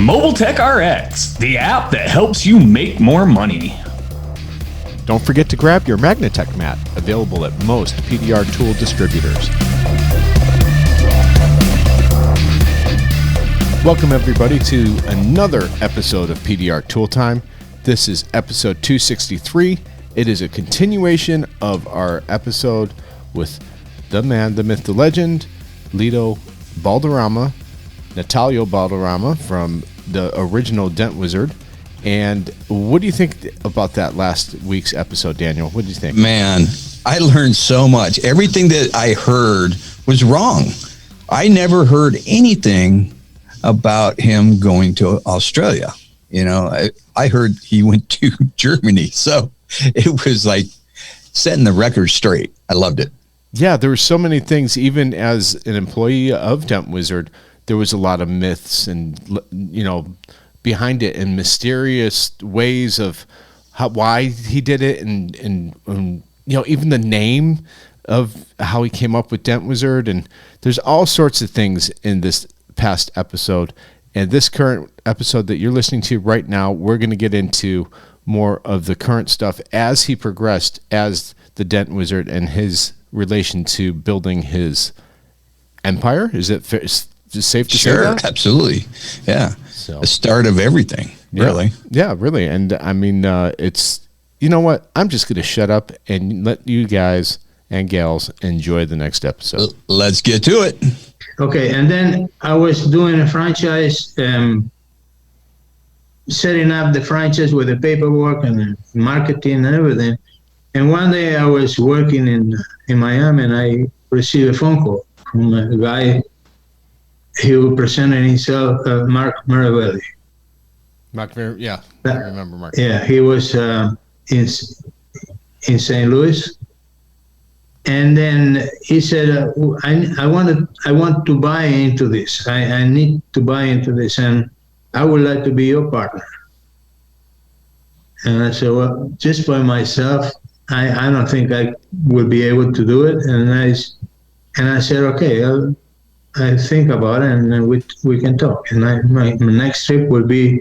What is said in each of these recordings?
Mobile Tech RX, the app that helps you make more money. Don't forget to grab your Magnatech mat, available at most PDR tool distributors. Welcome everybody to another episode of PDR Tool Time. This is episode 263. It is a continuation of our episode with the man, the myth, the legend, Lito Balderrama, Natalio Balderrama from the original Dent Wizard. And what do you think about that last week's episode, Daniel? What do you think? Man, I learned so much. Everything that I heard was wrong. I never heard anything about him going to Australia. You know, I heard he went to Germany. So it was like setting the record straight. I loved it. Yeah, there were so many things. Even as an employee of Dent Wizard, there was a lot of myths and, you know, behind it and mysterious ways of why he did it. And you know, even the name of how he came up with Dent Wizard. And there's all sorts of things in this past episode. And this current episode that you're listening to right now, we're going to get into more of the current stuff as he progressed as the Dent Wizard and his relation to building his empire. Is it safe to say that? Sure, absolutely. Yeah. So, the start of everything, really. Yeah, really. And I mean, it's, you know what? I'm just going to shut up and let you guys and gals enjoy the next episode. Let's get to it. Okay, and then I was doing a franchise, setting up the franchise with the paperwork and the marketing and everything. And one day I was working in Miami, and I received a phone call from a guy who presented himself, Mark Miravelle. Yeah, I remember Mark. Yeah, he was in St. Louis. And then he said, I want to buy into this. I need to buy into this, and I would like to be your partner. And I said, well, just by myself, I don't think I would be able to do it. And I said, okay, I think about it, and then we can talk. And my next trip will be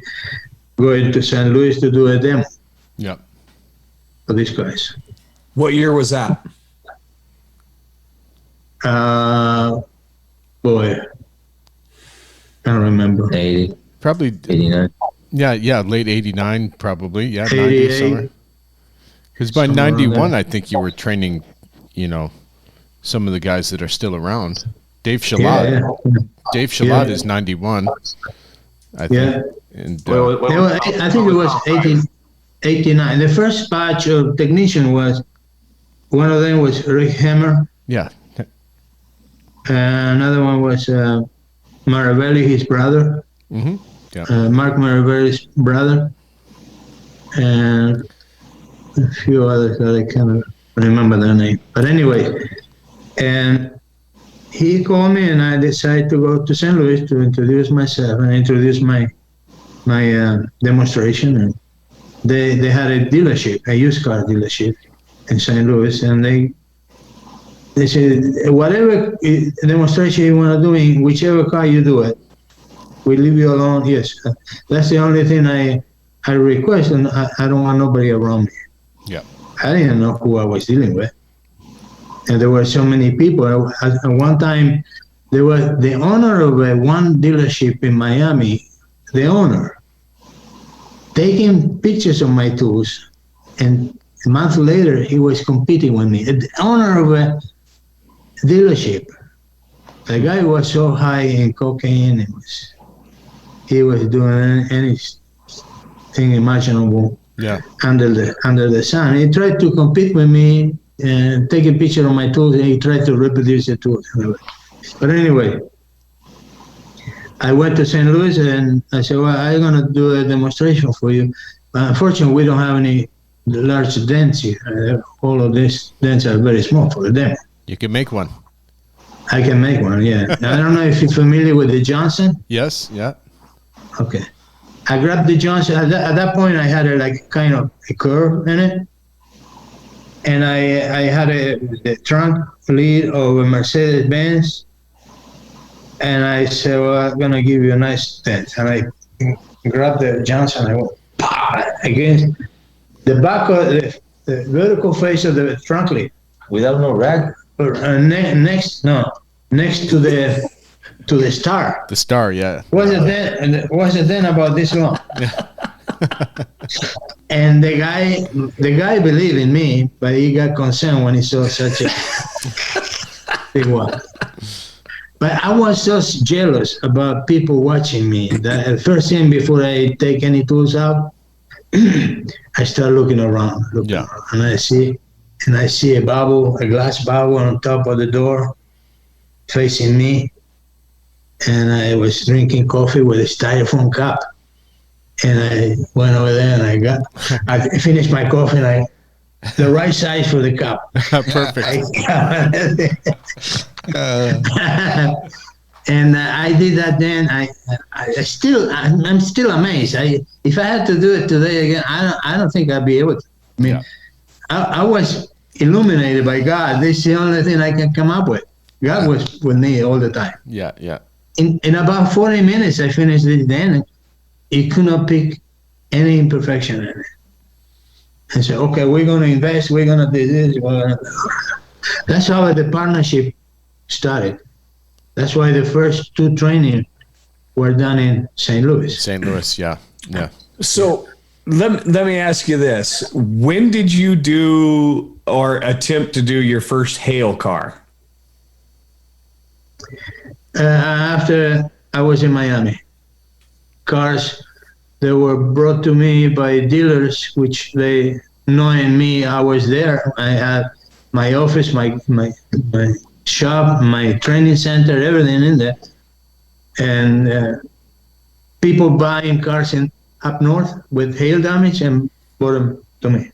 going to St. Louis to do a demo. Yeah. For these guys. What year was that? Boy, I don't remember. 80. Probably 89. Yeah, late 89, probably. Yeah, 88. 90 somewhere. Because by 91, I think you were training, you know, some of the guys that are still around. Dave Shalat. Yeah. Dave Shalat is 91, I think. Yeah. And, I think it was 89. The first batch of technician was, one of them was Rick Hammer. Yeah. Another one was Miravelle, his brother. Mm-hmm. Yeah. Mark Miravelle's brother. And a few others that I can't remember their name. But anyway, and he called me, and I decided to go to St. Louis to introduce myself and introduce my demonstration. And they had a dealership, a used car dealership in St. Louis, and they said, whatever demonstration you want to do in whichever car you do it, we leave you alone. Yes, that's the only thing I request, and I don't want nobody around me. Yeah, I didn't know who I was dealing with, and there were so many people. At one time, there was the owner of one dealership in Miami, the owner, taking pictures of my tools, and a month later, he was competing with me. The owner of a dealership. The guy was so high in cocaine, he was doing anything imaginable. Yeah. Under the sun. He tried to compete with me and take a picture of my tools, and he tried to reproduce the tools. But anyway, I went to St. Louis, and I said, well, I'm going to do a demonstration for you. But unfortunately, we don't have any large dents here. All of these dents are very small for the demo. You can make one. I can make one, yeah. I don't know if you're familiar with the Johnson. Yes, yeah. Okay. I grabbed the Johnson. At that point, I had kind of a curve in it. And I had the trunk lead of a Mercedes-Benz. And I said, well, I'm going to give you a nice dent. And I grabbed the Johnson. I went against the back of the vertical face of the trunk leaf. Without no rag. Next to the star. The star, yeah. Was it then about this long? Yeah. And the guy believed in me, but he got concerned when he saw such a big one. But I was so jealous about people watching me that the first thing before I take any tools out, I start looking around, and I see a glass bubble on top of the door, facing me, and I was drinking coffee with a styrofoam cup, and I went over there and I finished my coffee and the right size for the cup. Perfect. And I did that then. I'm still amazed. If I had to do it today again, I don't think I'd be able to. I mean, I was illuminated by God. This is the only thing I can come up with. God was with me all the time. Yeah, yeah. In about 40 minutes, I finished it then. He could not pick any imperfection in it. And said, okay, we're going to invest. We're going to do this. That's how the partnership started. That's why the first 2 trainings were done in St. Louis. St. Louis, yeah. So let me ask you this. When did you do or attempt to do your first hail car? After I was in Miami. Cars that were brought to me by dealers, which they, knowing me, I was there. I had my office, my shop, my training center, everything in there. And people buying cars up north with hail damage and brought them to me.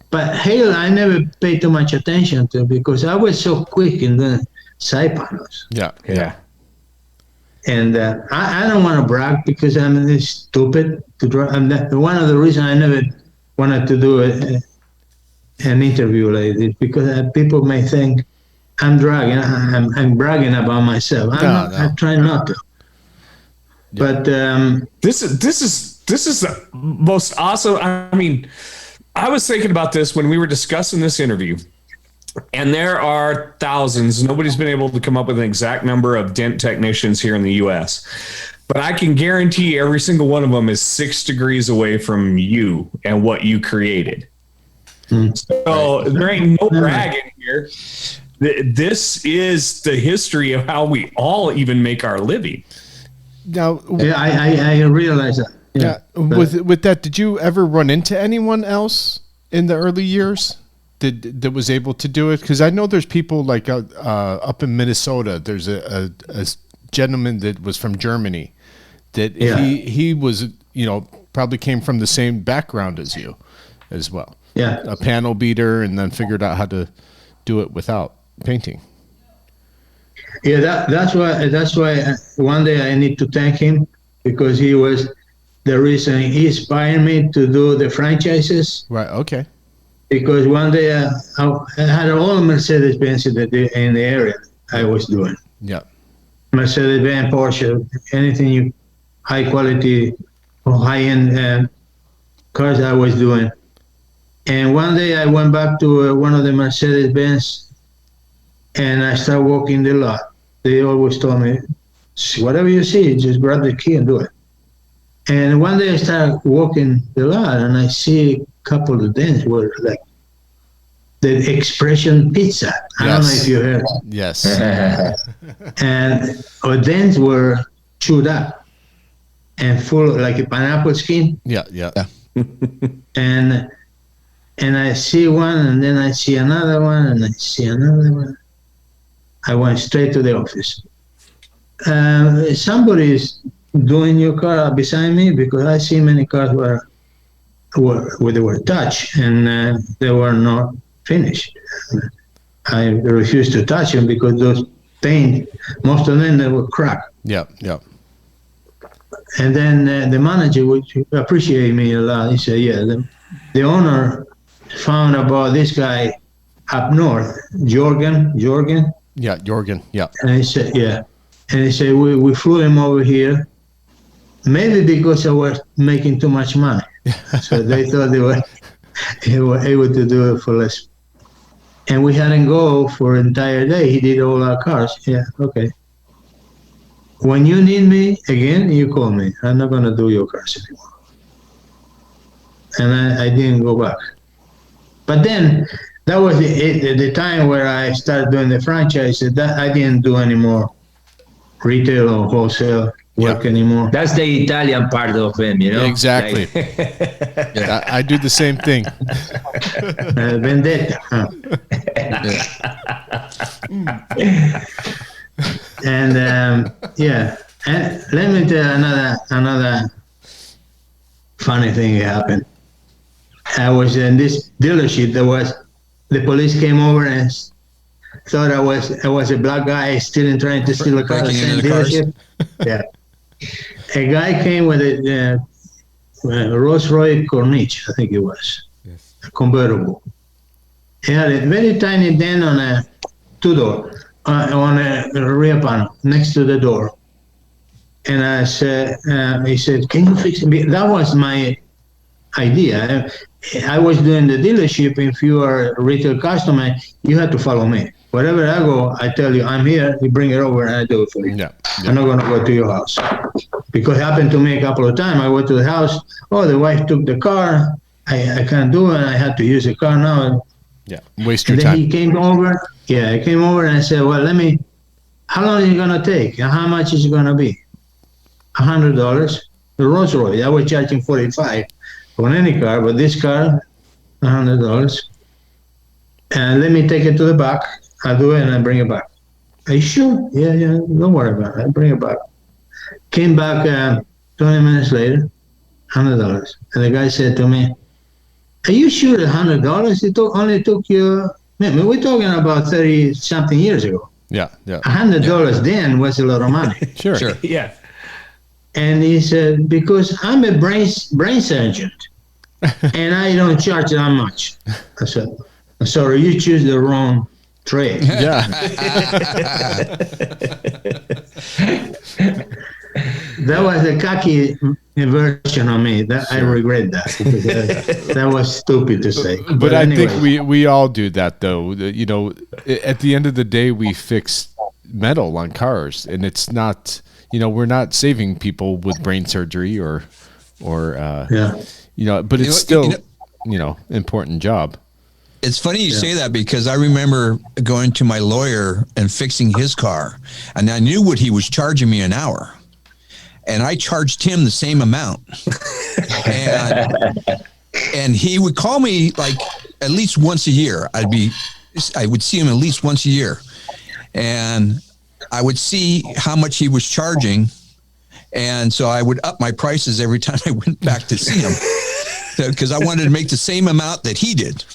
But hail, I never paid too much attention to because I was so quick in the side panels. Yeah. And I don't want to brag because I'm this stupid to drive. One of the reasons I never wanted to do an interview like this because people may think I'm bragging. I'm bragging about myself. I'm trying not to. Yeah. But this is the most awesome. I mean, I was thinking about this when we were discussing this interview. And there are thousands. Nobody's been able to come up with an exact number of dent technicians here in the U.S. But I can guarantee every single one of them is 6 degrees away from you and what you created. So there ain't no bragging here. This is the history of how we all even make our living. Now, I realize that. Yeah. With that, did you ever run into anyone else in the early years that was able to do it? Because I know there's people like up in Minnesota. There's a gentleman that was from Germany that he was, probably came from the same background as you as well. Yeah. A panel beater and then figured out how to do it without painting. Yeah, that's why one day I need to thank him because he was the reason he inspired me to do the franchises. Right. Okay. Because one day I had all Mercedes-Benz in the area I was doing. Yeah. Mercedes-Benz, Porsche, anything high quality or high-end cars I was doing. And one day I went back to one of the Mercedes-Benz and I started walking the lot. They always told me, whatever you see, just grab the key and do it. And one day I started walking the lot and I see a couple of dents were like the expression pizza. I don't know if you heard. Yes. And our dents were chewed up and full like a pineapple skin. Yeah. And I see one and then I see another one and I see another one. I went straight to the office. Somebody is doing your car beside me because I see many cars where they were touched and they were not finished. I refused to touch them because those paint, most of them they were cracked. Yeah. And then the manager, which appreciated me a lot, he said, the owner found about this guy up north, Jorgen. Yeah, Jorgen. Yeah. And he said, And he said, we flew him over here maybe because I was making too much money. So they thought they were able to do it for less. And we hadn't go for an entire day. He did all our cars. Yeah, okay. When you need me again, you call me. I'm not going to do your cars anymore. And I didn't go back. But then that was the time where I started doing the franchise. That I didn't do any more retail or wholesale work anymore. That's the Italian part of him, you know? Exactly. I do the same thing. Vendetta. Huh? And yeah, and let me tell you another funny thing that happened. I was in this dealership. The police came over and thought I was a black guy stealing, trying to steal a car. Breaking into the cars? Yeah, a guy came with a Rolls Royce Corniche, I think it was, a convertible. He had a very tiny dent on a two-door, on a rear panel next to the door. And I said, he said, "Can you fix it?" That was my idea. I was doing the dealership. If you are a retail customer, you have to follow me. Wherever I go, I tell you, I'm here, you bring it over and I do it for you. Yeah. I'm not going to go to your house. Because it happened to me a couple of times. I went to the house, the wife took the car. I can't do it. I had to use the car now. Yeah. Waste your And then time. he came over. Yeah, he came over and I said, well, how long is it going to take? And how much is it going to be? $100. The Rolls Royce, I was charging $45 on any car, but this car, $100. And let me take it to the back. I'll do it and I bring it back. Are you sure? Yeah, don't worry about it. I bring it back. Came back 20 minutes later, $100. And the guy said to me, are you sure the $100? It only took you, man, we're talking about 30-something years ago. Yeah. $100 then was a lot of money. Sure. Yeah. And he said, because I'm a brain surgeon and I don't charge that much. I said, I'm sorry, you choose the wrong trade. Yeah. That was the cocky version of me. I regret that. Because that was stupid to say. But I anyway. think we all do that, though. You know, at the end of the day, we fix metal on cars, and it's not, we're not saving people with brain surgery or but it's still, important job. It's funny you say that because I remember going to my lawyer and fixing his car, and I knew what he was charging me an hour, and I charged him the same amount. and he would call me like at least once a year. I would see him at least once a year, and I would see how much he was charging, and so I would up my prices every time I went back to see him. Because I wanted to make the same amount that he did.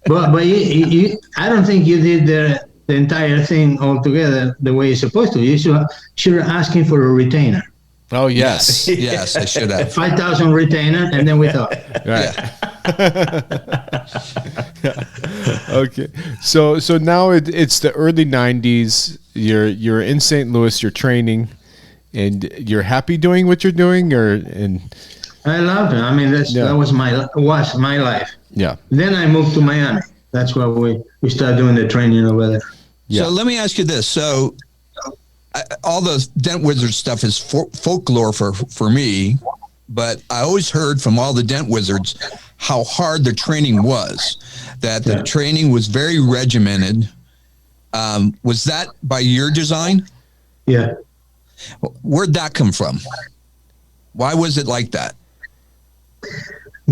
but you, I don't think you did the entire thing altogether the way you're supposed to. You should ask him for a retainer. Oh, yes. Yes, I should have. 5,000 retainer, and then we talk. Right. Okay. So now it's the early 90s. You're in St. Louis, you're training, and you're happy doing what you're doing, I loved it. I mean, that was my life. Yeah. Then I moved to Miami. That's why we started doing the training over there. Yeah. So let me ask you this. So all the Dent Wizard stuff is folklore for me, but I always heard from all the Dent Wizards how hard the training was, that the training was very regimented. Was that by your design? Yeah. Where'd that come from? Why was it like that?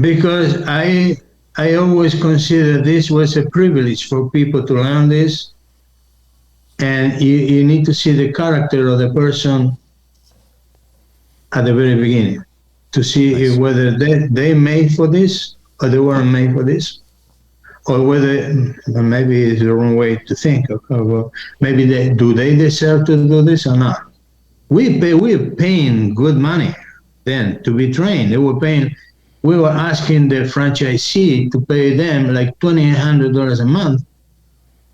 Because I always consider this was a privilege for people to learn this, and you need to see the character of the person at the very beginning to see whether they made for this or they weren't made for this, or whether maybe it's the wrong way to think. Maybe they deserve to do this or not. We're paying good money then to be trained. We were asking the franchisee to pay them like $2,800 a month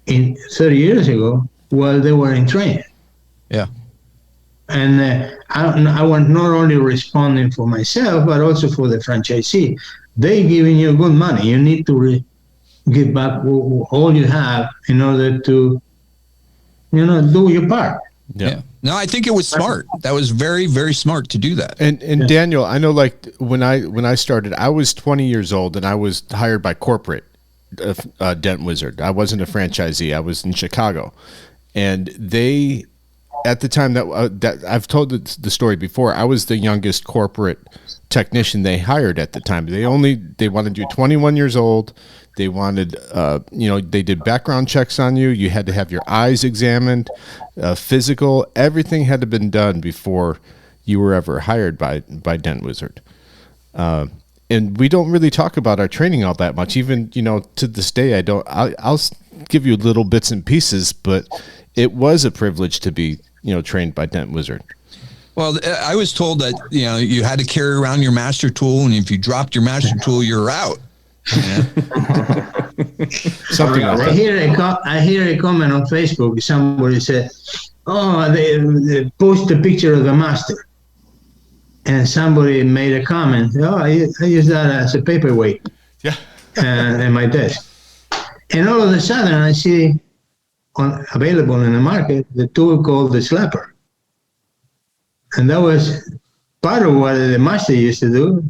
30 years ago while they were in training. Yeah. And I was not only responding for myself, but also for the franchisee. They giving you good money. You need to give back all you have in order to, do your part. Yeah. No, I think it was smart. That was very, very smart to do that. And Daniel, I know, like when I started, I was 20 years old and I was hired by corporate Dent Wizard. I wasn't a franchisee. I was in Chicago, and they, at the time that I've told the story before, I was the youngest corporate technician they hired at the time. They wanted you 21 years old. They wanted, they did background checks on you. You had to have your eyes examined, physical. Everything had to been done before you were ever hired by Dent Wizard. And we don't really talk about our training all that much. Even, to this day, I don't. I'll give you little bits and pieces, but it was a privilege to be, trained by Dent Wizard. Well, I was told that, you had to carry around your master tool, and if you dropped your master tool, you're out. Yeah. Something like that. I hear a comment on Facebook. Somebody said, "Oh, they post a picture of the master," and somebody made a comment. "Oh, I use that as a paperweight." Yeah. In my desk, and all of a sudden I see available in the market the tool called the slapper, and that was part of what the master used to do,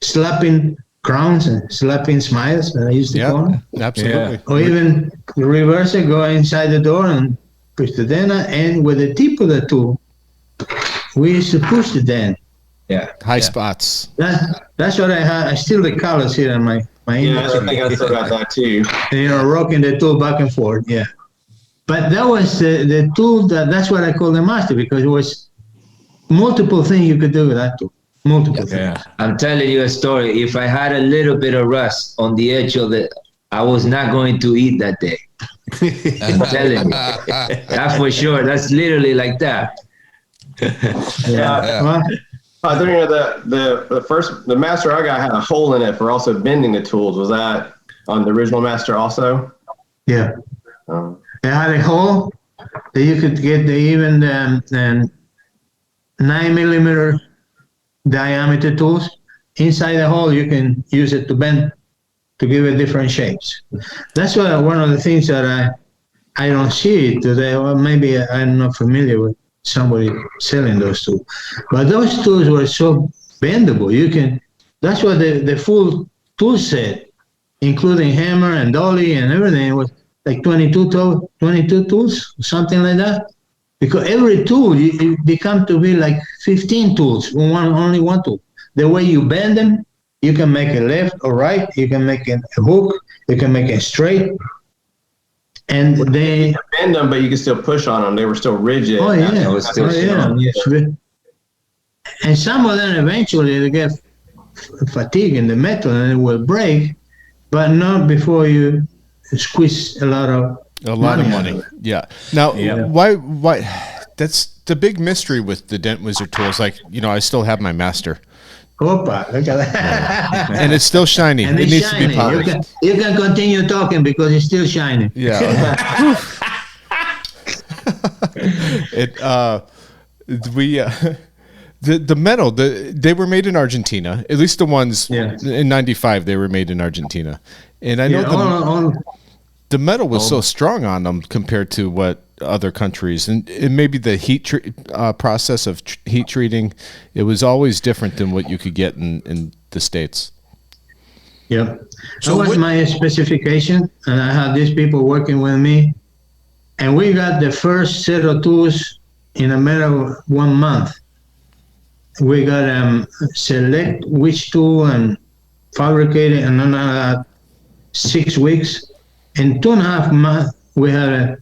slapping crowns and slapping smiles, I used to call them. Absolutely. Yeah. Or even reverse it, go inside the door and push the dent, and with the tip of the tool, we used to push the dent. Yeah. High spots. That's what I had. I still the colors here on my Yeah, I think I still got that too. And, rocking the tool back and forth. Yeah. But that was the tool that's what I call the master, because it was multiple things you could do with that tool. Multiple things. I'm telling you a story. If I had a little bit of rust on the edge of it, I was not going to eat that day. I'm telling you. That's for sure. That's literally like that. Yeah. I think the master I got had a hole in it for also bending the tools. Was that on the original master also? Yeah. It had a hole that you could get even 9mm diameter tools. Inside the hole, you can use it to bend, to give it different shapes. That's one of the things that I don't see today, or maybe I'm not familiar with somebody selling those tools. But those tools were so bendable. That's what the full tool set, including hammer and dolly and everything, was like 22 tools, something like that. Because every tool, it become to be like 15 tools, only one tool. The way you bend them, you can make it left or right, you can make it a hook, you can make it straight. And they bend them, but you can still push on them. They were still rigid. Oh, yeah. Yeah. And some of them eventually they get fatigue in the metal and it will break, but not before you squeeze a lot of money. Yeah. Now, why? That's the big mystery with the Dent Wizard tools. Like, I still have my master. Opa, look at that. And it's still shiny. And it needs shiny. to be polished. You can continue talking because it's still shining. Yeah. The metal, they were made in Argentina. At least the ones in '95, they were made in Argentina. And I know the metal was so strong on them compared to what other countries, and maybe the heat process of heat treating, it was always different than what you could get in the States. Yeah. So that was my specification, and I had these people working with me, and we got the first set of tools in a matter of 1 month. We got select which tool and fabricate it, and then 6 weeks. In 2.5 months, we had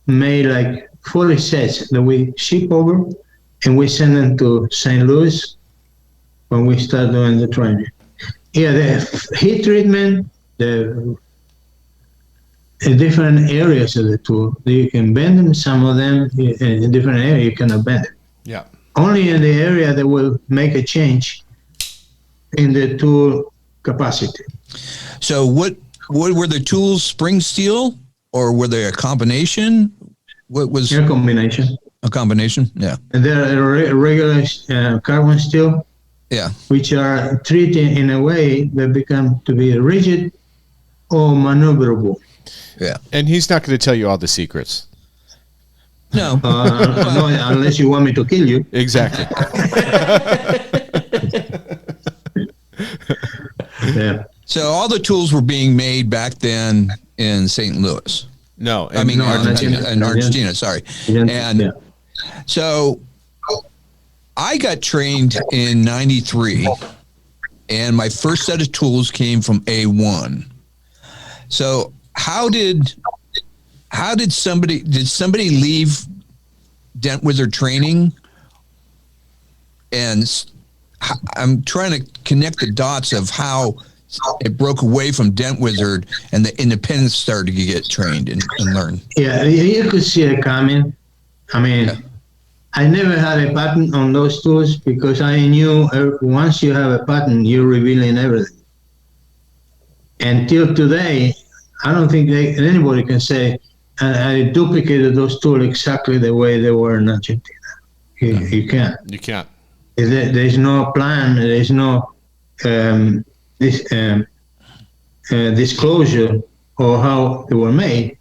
made like 40 sets that we ship over, and we send them to St. Louis when we start doing the training. Yeah, the heat treatment, the different areas of the tool. You can bend them, some of them in different areas you cannot bend them. Yeah. Only in the area that will make a change in the tool capacity. So what were the tools, spring steel, or were they a combination? What was a combination? A combination? Yeah. And there are regular carbon steel, Yeah. which are treated in a way that become to be rigid or maneuverable. Yeah. And he's not going to tell you all the secrets. No. No, unless you want me to kill you. Exactly. Yeah. So all the tools were being made back then in St. Louis. No, I mean, Argentina. Argentina, sorry. And Yeah. so I got trained in 93, and my first set of tools came from A1. So did somebody leave Dent Wizard training? And I'm trying to connect the dots of how it broke away from Dent Wizard and the independents started to get trained and learn. Yeah, you could see it coming. I mean, I never had a patent on those tools because I knew once you have a patent, you're revealing everything. Until today, I don't think anybody can say, I duplicated those tools exactly the way they were in Argentina. You can't. You can't. There's no plan. There's no disclosure of how they were made,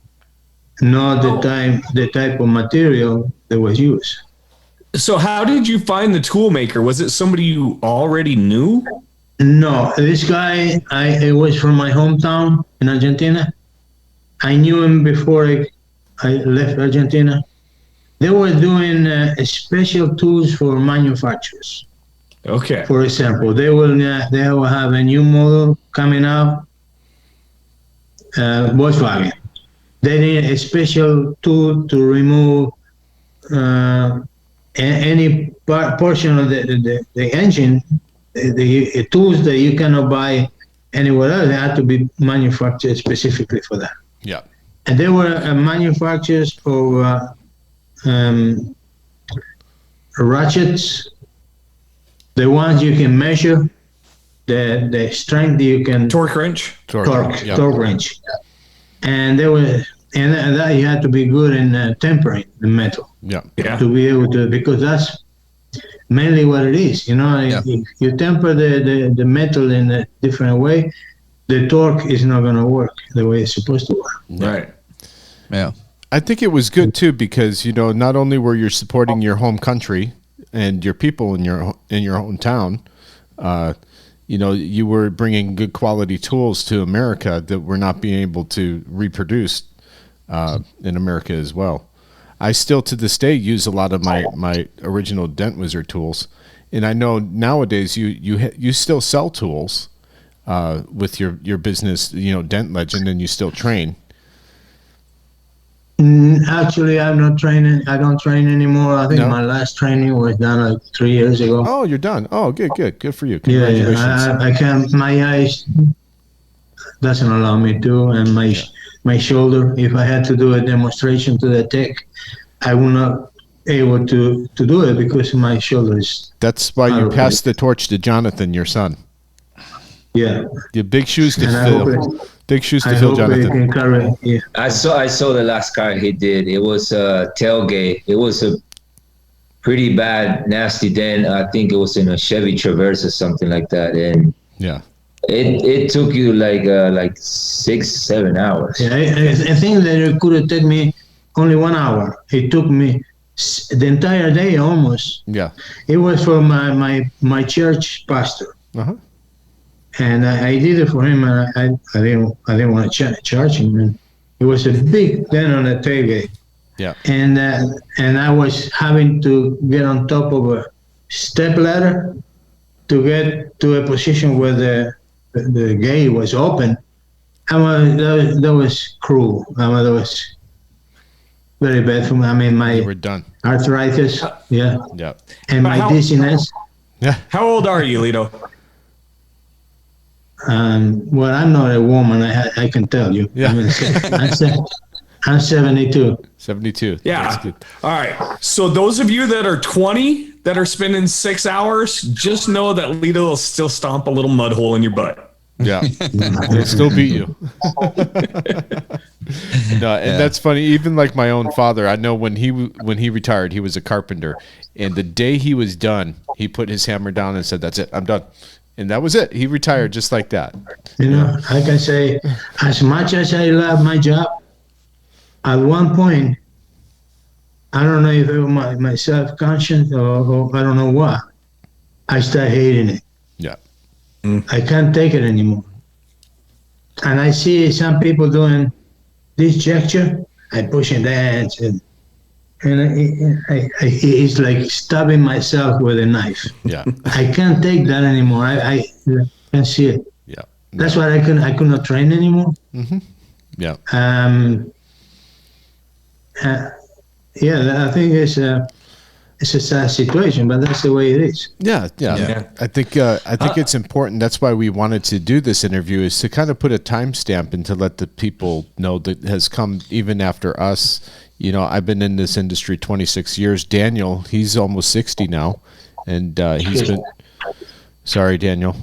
nor the type of material that was used. So how did you find the tool maker? Was it somebody you already knew? No, this guy, it was from my hometown in Argentina. I knew him before I left Argentina. They were doing special tools for manufacturers. Okay. For example, they will have a new model coming out, Volkswagen. They need a special tool to remove any portion of the engine. The tools that you cannot buy anywhere else, they had to be manufactured specifically for that. Yeah. And they were manufacturers of ratchets, the ones you can measure, the strength you can Torque wrench? torque Yeah. wrench, and that you had to be good in tempering the metal Yeah. Yeah. to be able to, because that's mainly what it is. If you temper the metal in a different way, the torque is not going to work the way it's supposed to work. Right. Yeah. I think it was good too because not only were you supporting your home country and your people in your hometown, you were bringing good quality tools to America that were not being able to reproduce in America as well. I still to this day use a lot of my original Dent Wizard tools, and I know nowadays you still sell tools with your business, Dent Legend, and you still train. Actually, I'm not training. I don't train anymore. I think my last training was done like 3 years ago. Oh, you're done. Oh, good for you. Yeah, Congratulations. I can't. My eyes doesn't allow me to, and my shoulder. If I had to do a demonstration to the tech, I would not able to do it because my shoulder is. That's why you passed the torch to Jonathan, your son. Yeah. The big shoes to And I fill. hope Big shoes to I fill, hope it Jonathan. can carry. Yeah. I saw the last car he did. It was a tailgate. It was a pretty bad, nasty dent. I think it was in a Chevy Traverse or something like that. And Yeah. it took you like 6-7 hours. Yeah, I think that it could have taken me only 1 hour. It took me the entire day almost. Yeah. It was for my church pastor. Uh-huh. And I did it for him, and I didn't want to charge him. And it was a big dent on the tailgate. Yeah. And I was having to get on top of a step ladder to get to a position where the gate was open. That was cruel. That was very bad for me. I mean, You were my done. arthritis, yeah, Yeah. and my dizziness. Yeah. How old are you, Lito? Well, I'm not a woman. I can tell you. Yeah. I mean, I'm 72. 72. Yeah. That's good. All right. So those of you that are 20 that are spending 6 hours, just know that Lito will still stomp a little mud hole in your butt. Yeah. He'll still beat you. No, and that's funny. Even like my own father, I know when he retired, he was a carpenter, and the day he was done, he put his hammer down and said, "That's it, I'm done," and that was it. He retired just like that. You know, I can say, as much as I love my job, at one point, I don't know if it was my self-conscious or I don't know what, I started hating it. Yeah. I can't take it anymore. And I see some people doing this gesture, I pushing that, and it's like stabbing myself with a knife. Yeah. I can't take that anymore. I can't see it. Yeah. That's why I could not train anymore. Mm-hmm. Yeah. Yeah, I think it's a sad situation, but that's the way it is. Yeah. I think it's important. That's why we wanted to do this interview, is to kind of put a timestamp and to let the people know that has come even after us. You know, I've been in this industry 26 years. Daniel, he's almost 60 now, and he's been. Sorry, Daniel.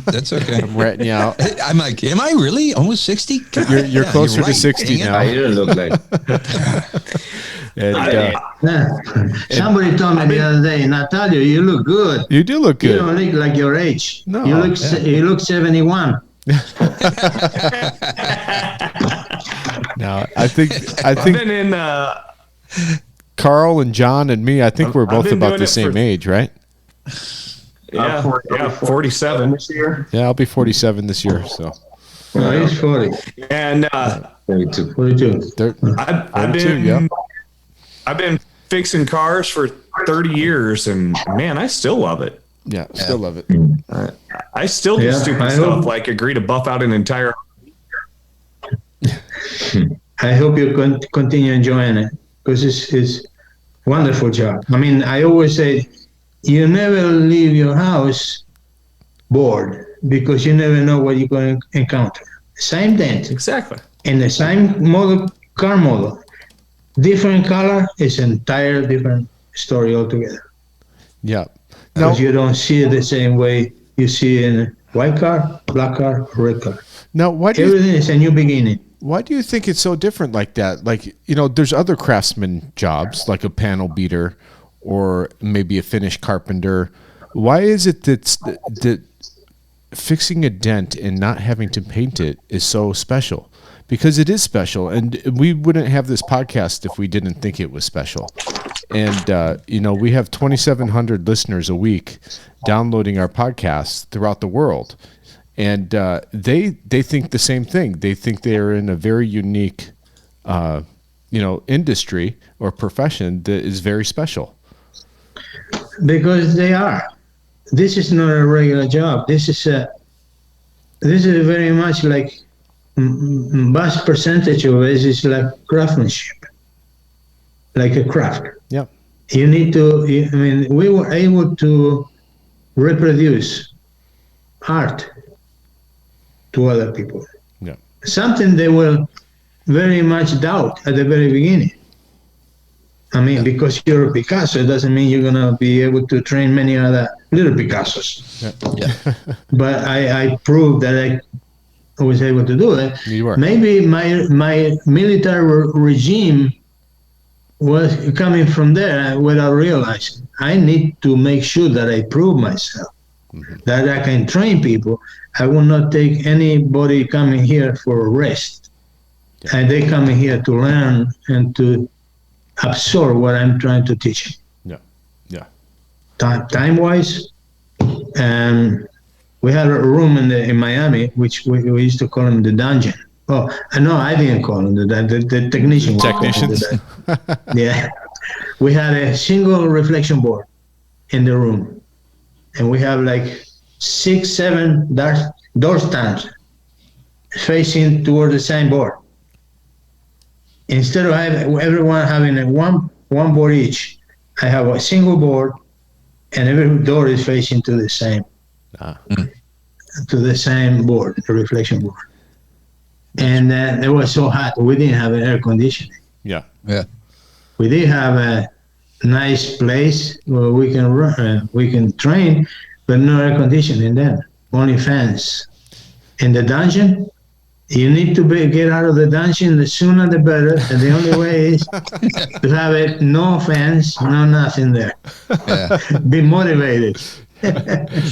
That's okay. I'm ratting you out. I'm like, am I really almost 60? You're closer to 60 now. You don't look like. And, Somebody told me the other day, Natalia, you look good. you do look You good. don't look like your age. No. You look 71. No, I think I've been in. Carl and John and me, I think we're both been about doing the it same for- age, right? Yeah, 47. this year. Yeah, I'll be 47 this year. So No, he's 40. And 42. 42. I've 32, been yeah. I've been fixing cars for 30 years, and man, I still love it. yeah, still love it. I still do Yeah, stupid I stuff hope- like agree to buff out an entire. I hope you continue enjoying it, because it's wonderful job. I mean, I always say, you never leave your house bored, because you never know what you're going to encounter. Same dent Exactly. in the same car model, different color is entire different story altogether. Yeah. Because you don't see it the same way you see it in a white car, black car, red car. Now, why do Everything is a new beginning. you think it's so different like that? Like, you know, there's other craftsman jobs, like a panel beater or maybe a finished carpenter. Why is it that fixing a dent and not having to paint it is so special? Because it is special, and we wouldn't have this podcast if we didn't think it was special. And you know, we have 2,700 listeners a week downloading our podcasts throughout the world, and they think the same thing. They think they are in a very unique, industry or profession that is very special. Because they are. This is not a regular job. This is very much like vast percentage of it is like craftsmanship, like a craft. Yeah. You need to. I mean, we were able to reproduce art to other people. Yeah. Something they will very much doubt at the very beginning. I mean, because you're a Picasso, it doesn't mean you're going to be able to train many other little Picassos. Yeah. But I proved that I was able to do it. You were. Maybe my military regime was coming from there without realizing. I need to make sure that I prove myself, that I can train people. I will not take anybody coming here for a rest. And they coming here to learn and to absorb what I'm trying to teach. Yeah. Time-wise, we had a room in Miami, which we used to call them the dungeon. Oh, no, I didn't call them the technician. Technicians. Yeah. We had a single reflection board in the room. And we have like 6, 7 door stands facing toward the same board. Instead of everyone having one board each, I have a single board, and every door is facing to the same board, the reflection board. And it was so hot, we didn't have air conditioning. Yeah. We did have a nice place where we can train, but no air conditioning then, only fans. In the dungeon, You need to get out of the dungeon the sooner the better, and the only way is to have it, no offense, no nothing there. Yeah. Be motivated.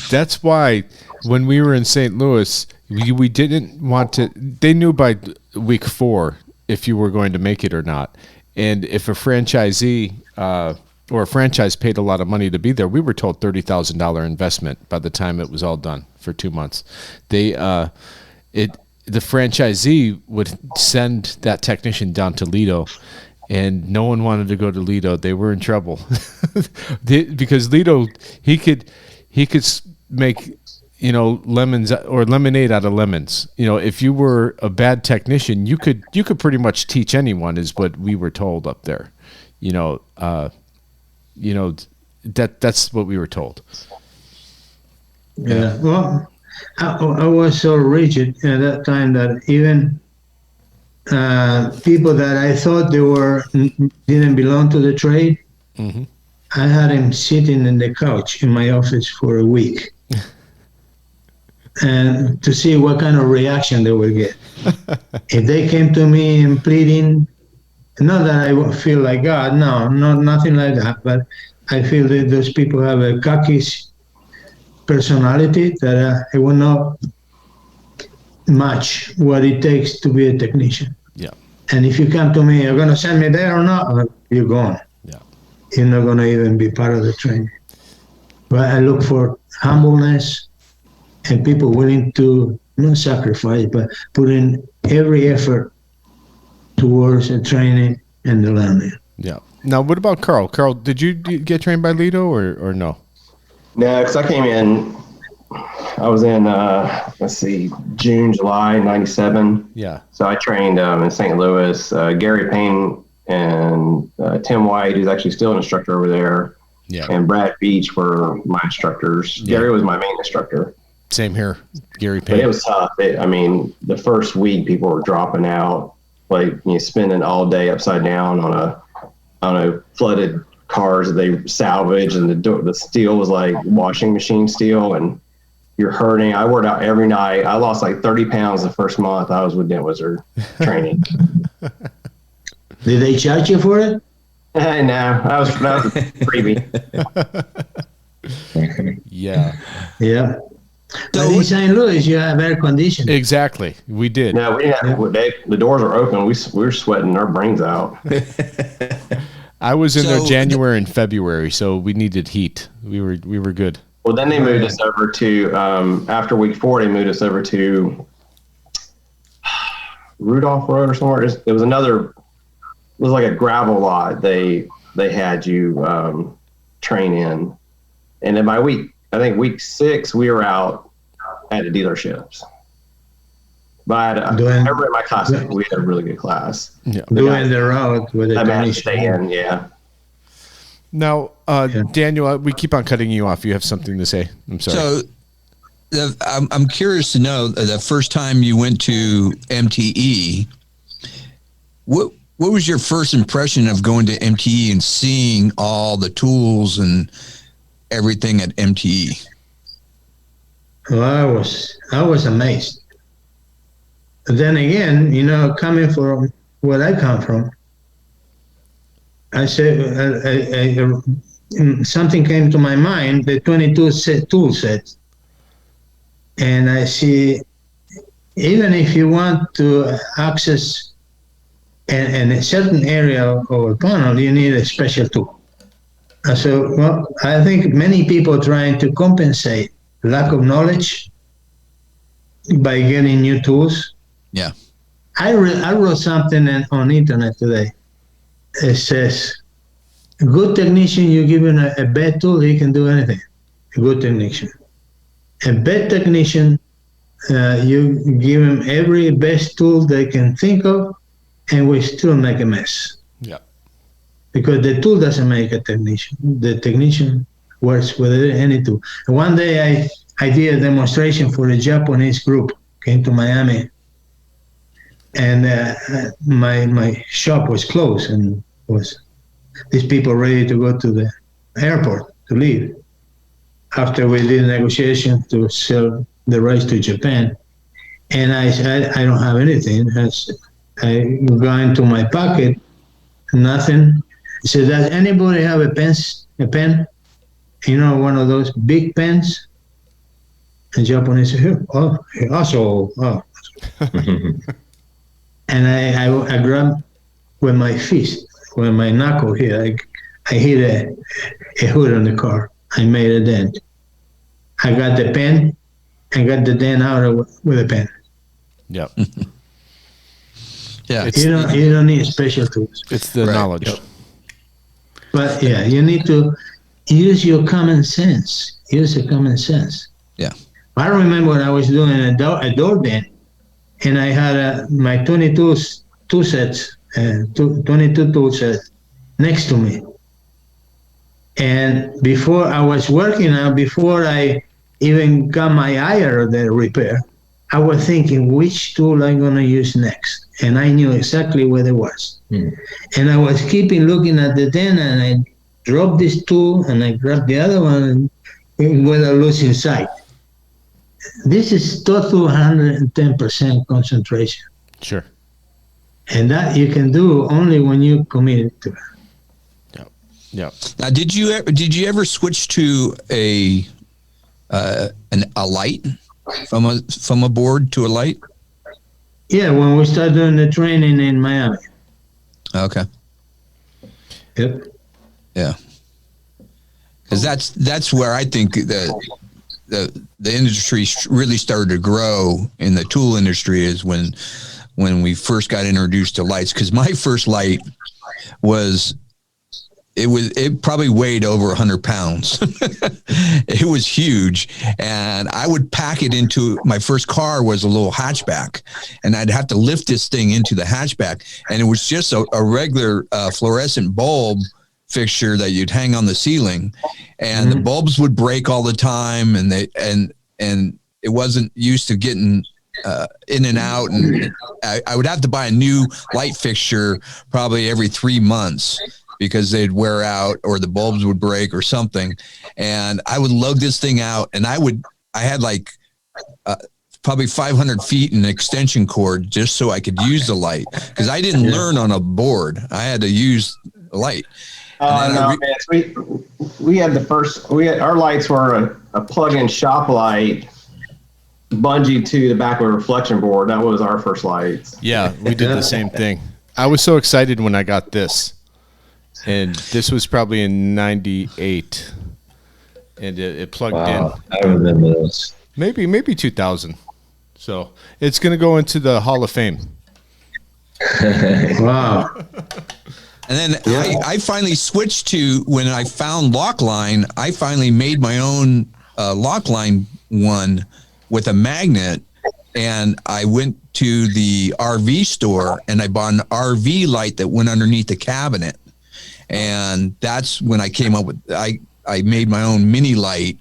That's why when we were in St. Louis, we didn't want to. They knew by week 4 if you were going to make it or not. And if a franchisee or a franchise paid a lot of money to be there, we were told $30,000 investment by the time it was all done for 2 months. The franchisee would send that technician down to Lito, and no one wanted to go to Lito. They were in trouble because Lito, he could make, lemons or lemonade out of lemons. If you were a bad technician, you could pretty much teach anyone, is what we were told up there. That's what we were told. Yeah. Well, I was so rigid at that time that even people that I thought didn't belong to the trade, Mm-hmm. I had him sitting in the couch in my office for a week, and to see what kind of reaction they would get. If they came to me and pleading, not that I would feel like God, no, nothing like that, but I feel that those people have a cocky personality that it will not match what it takes to be a technician. Yeah. And if you come to me, you're going to send me there or not, you're gone. Yeah. You're not going to even be part of the training. But I look for humbleness and people willing to not sacrifice, but put in every effort towards the training and the learning. Yeah. Now, what about Carl? Carl, did you get trained by Lito or no? No, because I came in, I was in, June, July, 97. Yeah. So I trained in St. Louis. Gary Payne and Tim White, who's actually still an instructor over there, Yeah. and Brad Beach were my instructors. Yeah. Gary was my main instructor. Same here, Gary But Payne. it was tough. The first week people were dropping out, like spending all day upside down on a flooded cars that they salvaged, and the steel was like washing machine steel, and you're hurting. I worked out every night. I lost like 30 pounds the first month I was with Dent Wizard training. Did they charge you for it? No, that was freebie. Yeah. Yeah. But in St. Louis, you have air conditioning. Exactly. We did. No, we didn't have, the doors were open. We were sweating our brains out. I was in there So- January and February, so we needed heat. We were good. Well, then they moved us over to, after week 4, they moved us over to Rudolph Road or somewhere. It was like a gravel lot they had you train in. And then by week 6, we were out at the dealerships. But everybody in my class, we had a really good class. Yeah. Doing the route with the I managed to technician. stay in, yeah. Now, Daniel, we keep on cutting you off. You have something to say. I'm sorry. So I'm curious to know, the first time you went to MTE, what was your first impression of going to MTE and seeing all the tools and everything at MTE? Well, I was amazed. But then again, coming from where I come from, I said something came to my mind, the 22 tool set. And I see, even if you want to access in a certain area of a panel, you need a special tool. I said, well, I think many people trying to compensate lack of knowledge by getting new tools. Yeah. I wrote something on internet today. It says, a good technician, you give him a bad tool, he can do anything. A good technician. A bad technician, you give him every best tool they can think of, and we still make a mess. Yeah. Because the tool doesn't make a technician. The technician works with any tool. And one day I did a demonstration for a Japanese group, came to Miami, and my shop was closed, and was these people ready to go to the airport to leave. After we did negotiations to sell the rights to Japan, And I said, I don't have anything. I go into my pocket, nothing. He said, does anybody have a pen? You know, one of those big pens? And Japanese said, here, also. And I grabbed with my fist, with my knuckle here. I hit a hood on the car. I made a dent. I got the pen. I got the dent out with a pen. Yep. Yeah. You don't need special tools. It's the knowledge. Yep. But yeah, you need to use your common sense. Use your common sense. Yeah. I remember when I was doing a door bend, and I had my 22 tool sets next to me. And before I was working out, before I even got my iron the repair, I was thinking which tool I'm going to use next. And I knew exactly where it was. And I was keeping looking at the dent, and I dropped this tool and I grabbed the other one and without losing sight. This is total 110% concentration. Sure. And that you can do only when you're committed to it. Yep. Now, did you ever switch to a light from a board to a light? Yeah, when we started doing the training in Miami. Okay. Yep. Yeah. Because that's where I think the industry really started to grow in the tool industry is when we first got introduced to lights. Because my first light it probably weighed over 100 pounds. It was huge. And I would pack it into, my first car was a little hatchback, and I'd have to lift this thing into the hatchback. And it was just a regular fluorescent bulb fixture that you'd hang on the ceiling, and the bulbs would break all the time. And it wasn't used to getting in and out. And I would have to buy a new light fixture probably every 3 months, because they'd wear out or the bulbs would break or something. And I would lug this thing out, and I had like probably 500 feet in extension cord just so I could use the light, because I didn't learn on a board. I had to use the light. No, man, we had our lights were a plug-in shop light bungee to the back of a reflection board. That was our first lights. Yeah, we did the same thing. I was so excited when I got this. And this was probably in 98. And it plugged in. I remember those. Maybe 2000. So it's going to go into the Hall of Fame. Wow. And then I finally switched to, when I found Lockline, I finally made my own Lockline one with a magnet. And I went to the RV store and I bought an RV light that went underneath the cabinet. And that's when I came up with, I made my own mini light.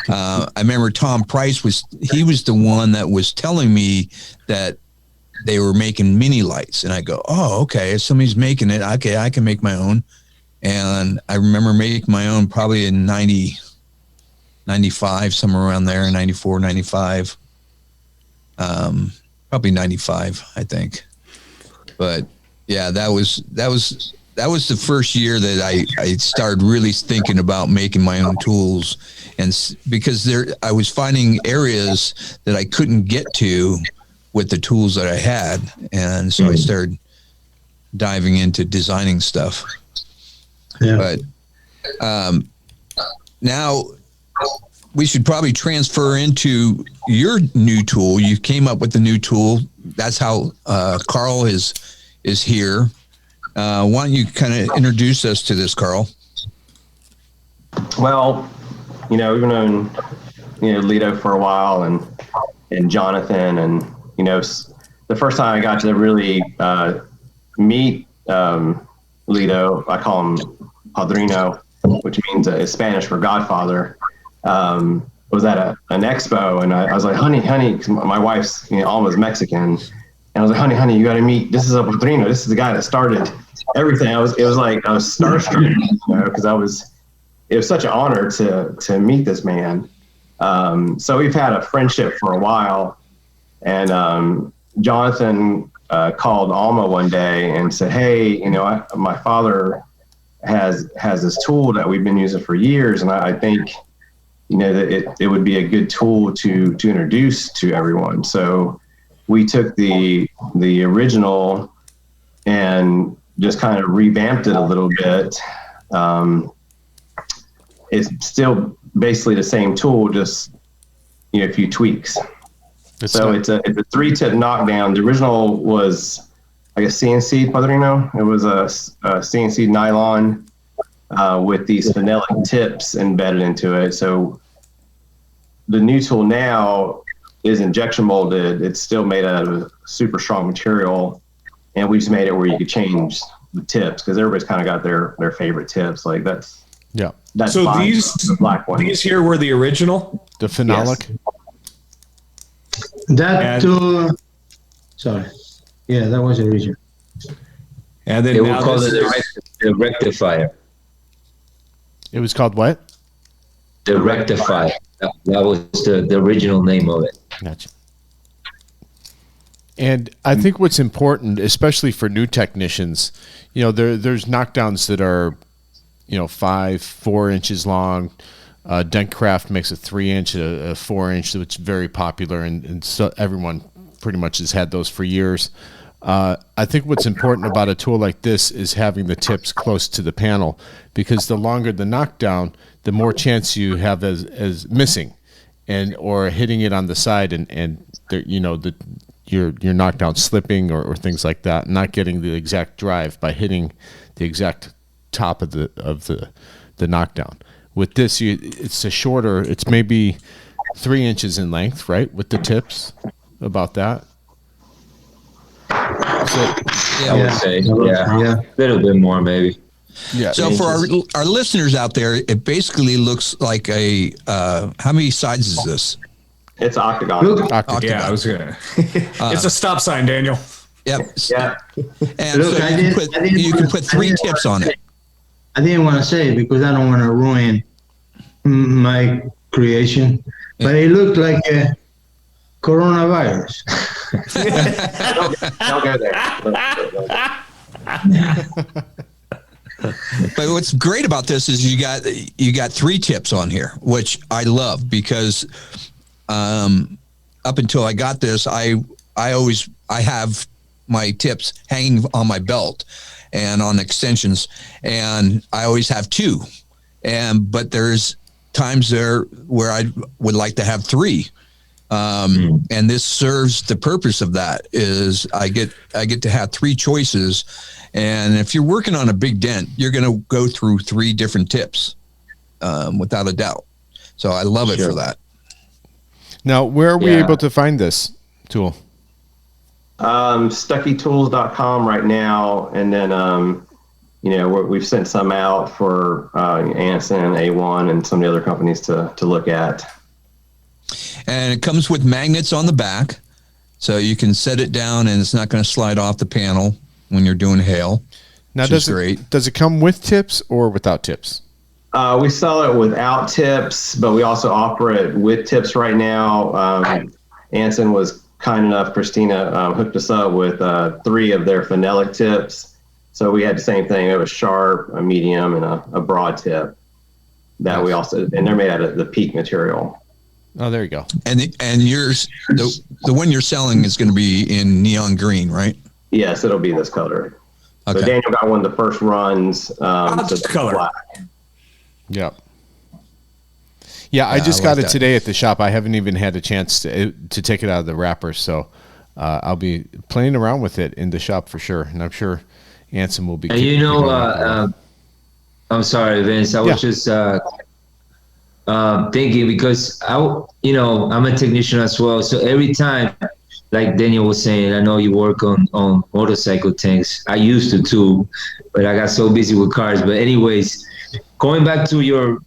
I remember Tom Price was the one that was telling me that they were making mini lights. And I go, oh, okay, if somebody's making it, okay, I can make my own. And I remember making my own probably in 95, somewhere around there, 94, 95. Probably 95, I think. But yeah, that was the first year that I started really thinking about making my own tools, and because I was finding areas that I couldn't get to with the tools that I had, and so I started diving into designing stuff. Yeah. But now we should probably transfer into your new tool. You came up with the new tool. That's how Carl is here. Why don't you kind of introduce us to this, Carl? Well, we've known, Lito for a while, and Jonathan, and, the first time I got to really meet Lito, I call him Padrino, which means is Spanish for Godfather, was at an expo, and I was like, honey, 'cause my wife's, almost Mexican. And I was like, honey, you got to meet, this is a Padrino. This is the guy that started everything. It was like, I was starstruck, because it was such an honor to meet this man. So we've had a friendship for a while, And Jonathan called Alma one day and said, "Hey, my father has this tool that we've been using for years, and I think that it would be a good tool to introduce to everyone." So we took the original and just kind of revamped it a little bit. It's still basically the same tool, just a few tweaks. It's a 3-tip knockdown. The original was like a CNC Padrino. It was a CNC nylon with these phenolic tips embedded into it. So the new tool now is injection molded. It's still made out of super strong material, and we just made it where you could change the tips because everybody's kind of got their favorite tips. Like that's so fine. these The black one. These here were the original. The phenolic. Yes. That tool, sorry. Yeah, that was the original. And then They now will call this it is- the rectifier. It was called what? The rectifier. That was the original name of it. Gotcha. And I think what's important, especially for new technicians, there's knockdowns that are, 4 inches long. Dentcraft makes a 3-inch, a 4-inch, which is very popular, and so everyone pretty much has had those for years. I think what's important about a tool like this is having the tips close to the panel, because the longer the knockdown, the more chance you have as missing, or hitting it on the side, and your knockdown slipping or things like that, not getting the exact drive by hitting the exact top of the knockdown. With this, it's it's maybe 3 inches in length, right? With the tips, about that. I would say, a little bit more maybe. Yeah. So for our listeners out there, it basically looks like a, how many sides is this? It's octagon. Octagon. Yeah, I was gonna. It's a stop sign, Daniel. Yep. Yeah. And Look, so you can put 3 tips on it. I didn't want to say it because I don't want to ruin my creation, but it looked like a coronavirus. Don't go there. But what's great about this is you got 3 tips on here, which I love, because up until I got this, I have my tips hanging on my belt and on extensions, and I always have 2. But there's times there where I would like to have 3. And this serves the purpose of that. Is I get to have 3 choices, and if you're working on a big dent, you're going to go through 3 different tips, without a doubt. So I love it for that. Now, where are we able to find this tool? StuckyTools.com right now, and then we've sent some out for Anson and A1 and some of the other companies to look at. And it comes with magnets on the back, so you can set it down and it's not going to slide off the panel when you're doing hail. Now, does it come with tips or without tips? We sell it without tips, but we also offer it with tips right now. Anson was kind enough, Christina hooked us up with 3 of their phenolic tips. So we had the same thing. It was sharp, a medium, and a broad tip. That we also, and they're made out of the peak material. Oh, there you go. And yours, the one you're selling is going to be in neon green, right? Yes, it'll be this color. Okay. So Daniel got one of the first runs. This color. Black. Yep. Yeah, I just got it today at the shop. I haven't even had a chance to take it out of the wrapper, so I'll be playing around with it in the shop for sure, and I'm sure Anson will be. I'm sorry, Vince. I was just thinking, because I'm a technician as well. So every time, like Daniel was saying, I know you work on motorcycle tanks. I used to too, but I got so busy with cars. But anyways, going back to your,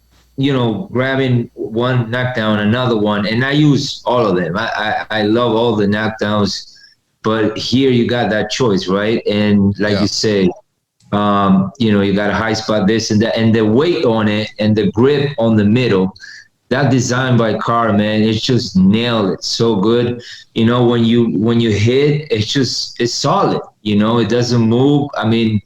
grabbing one knockdown, another one, and I use all of them. I love all the knockdowns, but here you got that choice, right? And like you say, you got a high spot, this and that, and the weight on it and the grip on the middle that design by car, man, it's just nailed it so good. You know, when you hit, it's solid. You know, it doesn't move. I mean,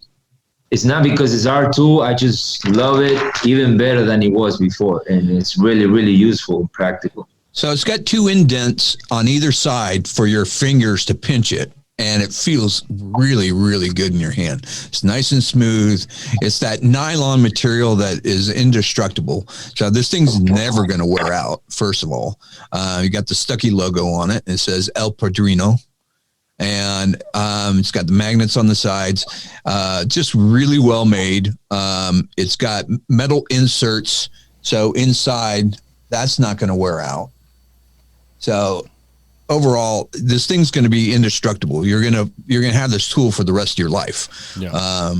it's not because it's R2. I just love it even better than it was before, and it's really, really useful and practical. So it's got 2 indents on either side for your fingers to pinch it, and it feels really, really good in your hand. It's nice and smooth. It's that nylon material that is indestructible. So this thing's never going to wear out, first of all. You got the Stucky logo on it. It says El Padrino. And it's got the magnets on the sides. Just really well made. It's got metal inserts. So inside, that's not going to wear out. So overall, this thing's going to be indestructible. You're going to have this tool for the rest of your life. Yeah.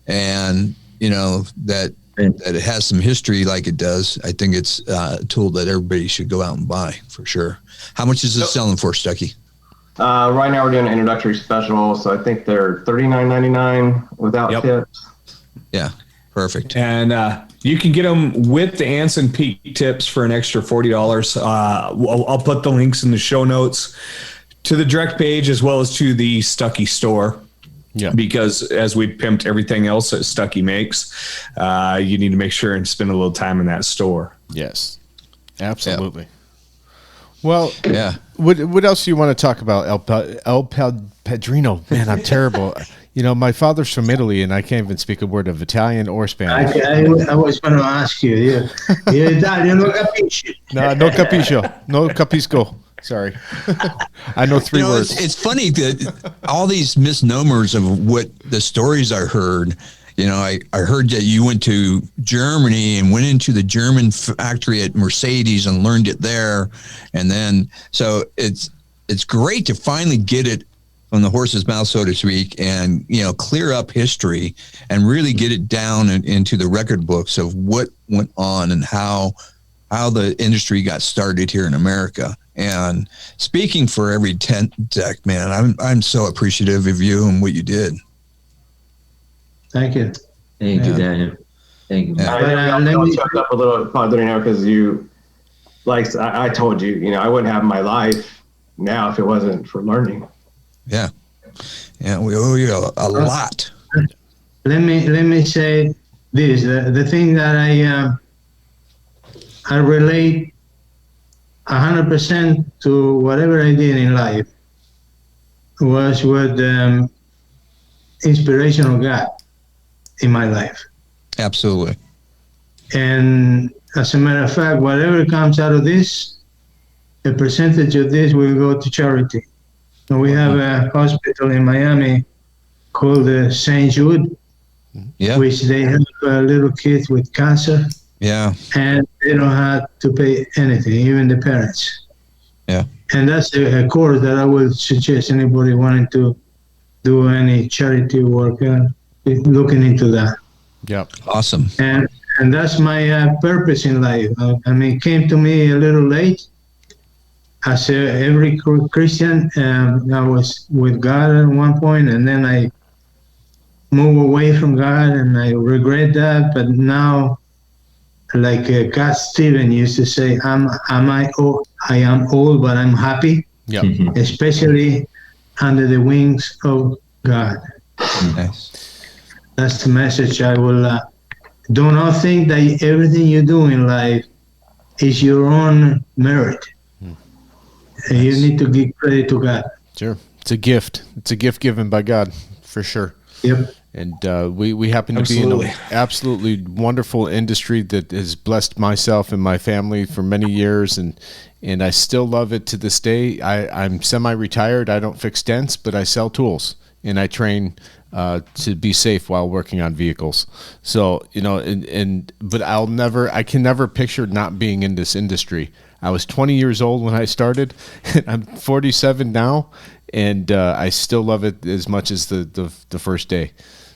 And you know that it has some history like it does. I think it's a tool that everybody should go out and buy for sure. How much is it selling for, Stucky? Right now we're doing an introductory special, so I think they're $39.99 without tips. Yeah, perfect. And you can get them with the Anson Peak tips for an extra $40. I'll put the links in the show notes to the direct page as well as to the Stucky store. Yeah, because as we pimped everything else that Stucky makes, you need to make sure and spend a little time in that store. Yes, absolutely. Yep. Well, yeah. What else do you want to talk about? El Padrino. Man, I'm terrible. You know, my father's from Italy, and I can't even speak a word of Italian or Spanish. I was going to ask you. You're Italian, no capisci. No capisco. No capisco. Sorry. I know 3 words. It's funny that all these misnomers of what the stories I heard. You know, I heard that you went to Germany and went into the German factory at Mercedes and learned it there. And then, so it's great to finally get it from the horse's mouth, so to speak, and, you know, clear up history and really get it down into the record books of what went on and how the industry got started here in America. And speaking for every tent deck, man, I'm so appreciative of you and what you did. Thank you. Thank you, Daniel. Thank you. I'll chuck up a little, Padrino, because you, like I told you, you know, I wouldn't have my life now if it wasn't for learning. Yeah. Yeah, we owe you a lot. Let me say this: the thing that I relate 100% to whatever I did in life was with inspiration of God in my life. Absolutely. And as a matter of fact, whatever comes out of this, a percentage of this will go to charity. So we have a hospital in Miami called St. Jude, which they help little kids with cancer. Yeah. And they don't have to pay anything, even the parents. Yeah. And that's a course that I would suggest anybody wanting to do any charity work, looking into that. Yeah. Awesome. And that's my purpose in life. I mean, it came to me a little late. As every Christian, I was with God at one point, and then I moved away from God, and I regret that. But now, like God Stephen used to say, I am old, but I'm happy. Yeah. Especially under the wings of God. Nice. That's the message I will. Do not think that everything you do in life is your own merit. Nice. You need to give credit to God. Sure. It's a gift. It's a gift given by God, for sure. Yep. And we happen to be in an absolutely wonderful industry that has blessed myself and my family for many years, and I still love it to this day. I'm semi-retired. I don't fix dents, but I sell tools, and I train to be safe while working on vehicles. So, you know, but I can never picture not being in this industry. I was 20 years old when I started, and I'm 47 now, and I still love it as much as the first day.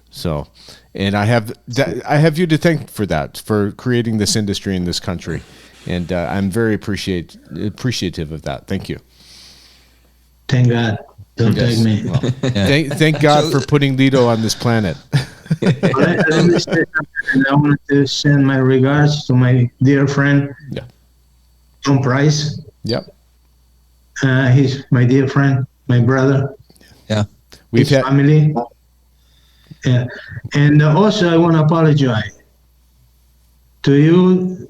So, and I have you to thank for that, for creating this industry in this country, and I'm very appreciative of that. Thank you. Thank God. Don't thank me. Well, thank God for putting Lito on this planet. Let me say something. I want to send my regards to my dear friend, Tom Price. Yep. He's my dear friend, my brother. Yeah. We've his had family. Yeah. And also, I want to apologize to you,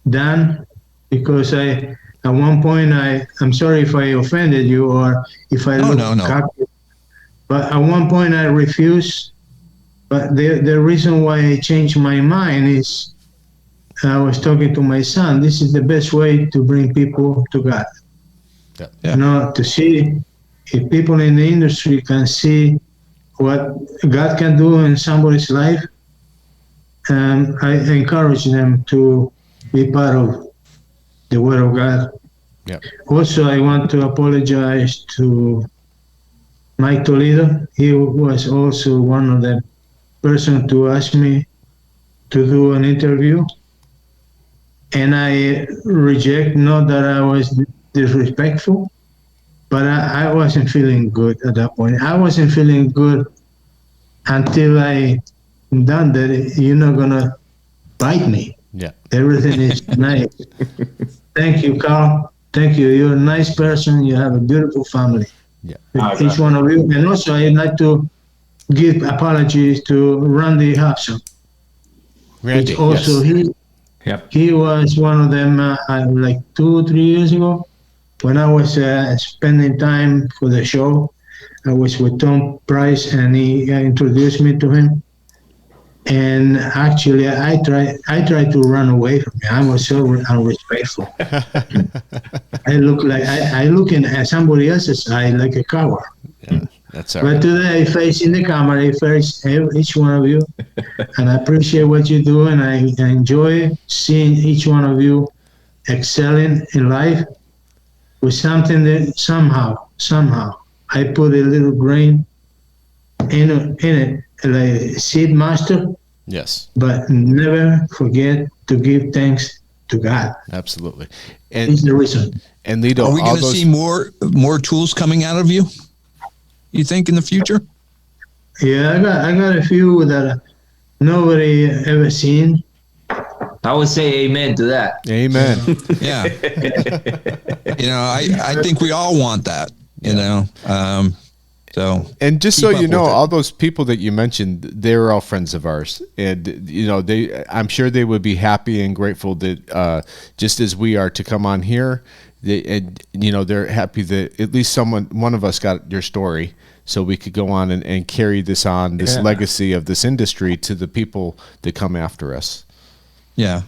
Dan, because at one point, I'm sorry if I offended you or if I looked no. cocky, but at one point I refused. But the reason why I changed my mind is I was talking to my son. This is the best way to bring people to God. Yeah. Yeah. You know, to see if people in the industry can see what God can do in somebody's life, and I encourage them to be part of the Word of God. Yeah. Also, I want to apologize to Mike Toledo. He was also one of the person to ask me to do an interview, and I reject. Not that I was disrespectful, but I wasn't feeling good at that point. I wasn't feeling good until I done that. You're not gonna bite me. Yeah. Everything is nice. Thank you, Carl. Thank you. You're a nice person. You have a beautiful family. Yeah. Each one of you. And also, I'd like to give apologies to Randy Hobson. Randy. Which also Yes. he was one of them like 2-3 years ago when I was spending time for the show. I was with Tom Price and he introduced me to him. And actually, I tried to run away from him. I was so unrespectful. I look in somebody else's eye like a coward. Yeah. That's all But right. today, I face in the camera, I face each one of you, and I appreciate what you do, and I enjoy seeing each one of you excelling in life with something that somehow, I put a little grain in it, like seed master, Yes. but never forget to give thanks to God. Absolutely. It's And the reason. Lito, Are we all going to those see more tools coming out of you? You think in the future? Yeah, I got a few that nobody ever seen. I would say amen to that. Amen. Yeah. I think we all want that, so. And just Keep so you up know, with it. all those people that you mentioned, they're all friends of ours, and I'm sure they would be happy and grateful that just as we are to come on here, they're happy that at least one of us got your story, so we could go on and carry this on, this legacy of this industry to the people that come after us. Yeah,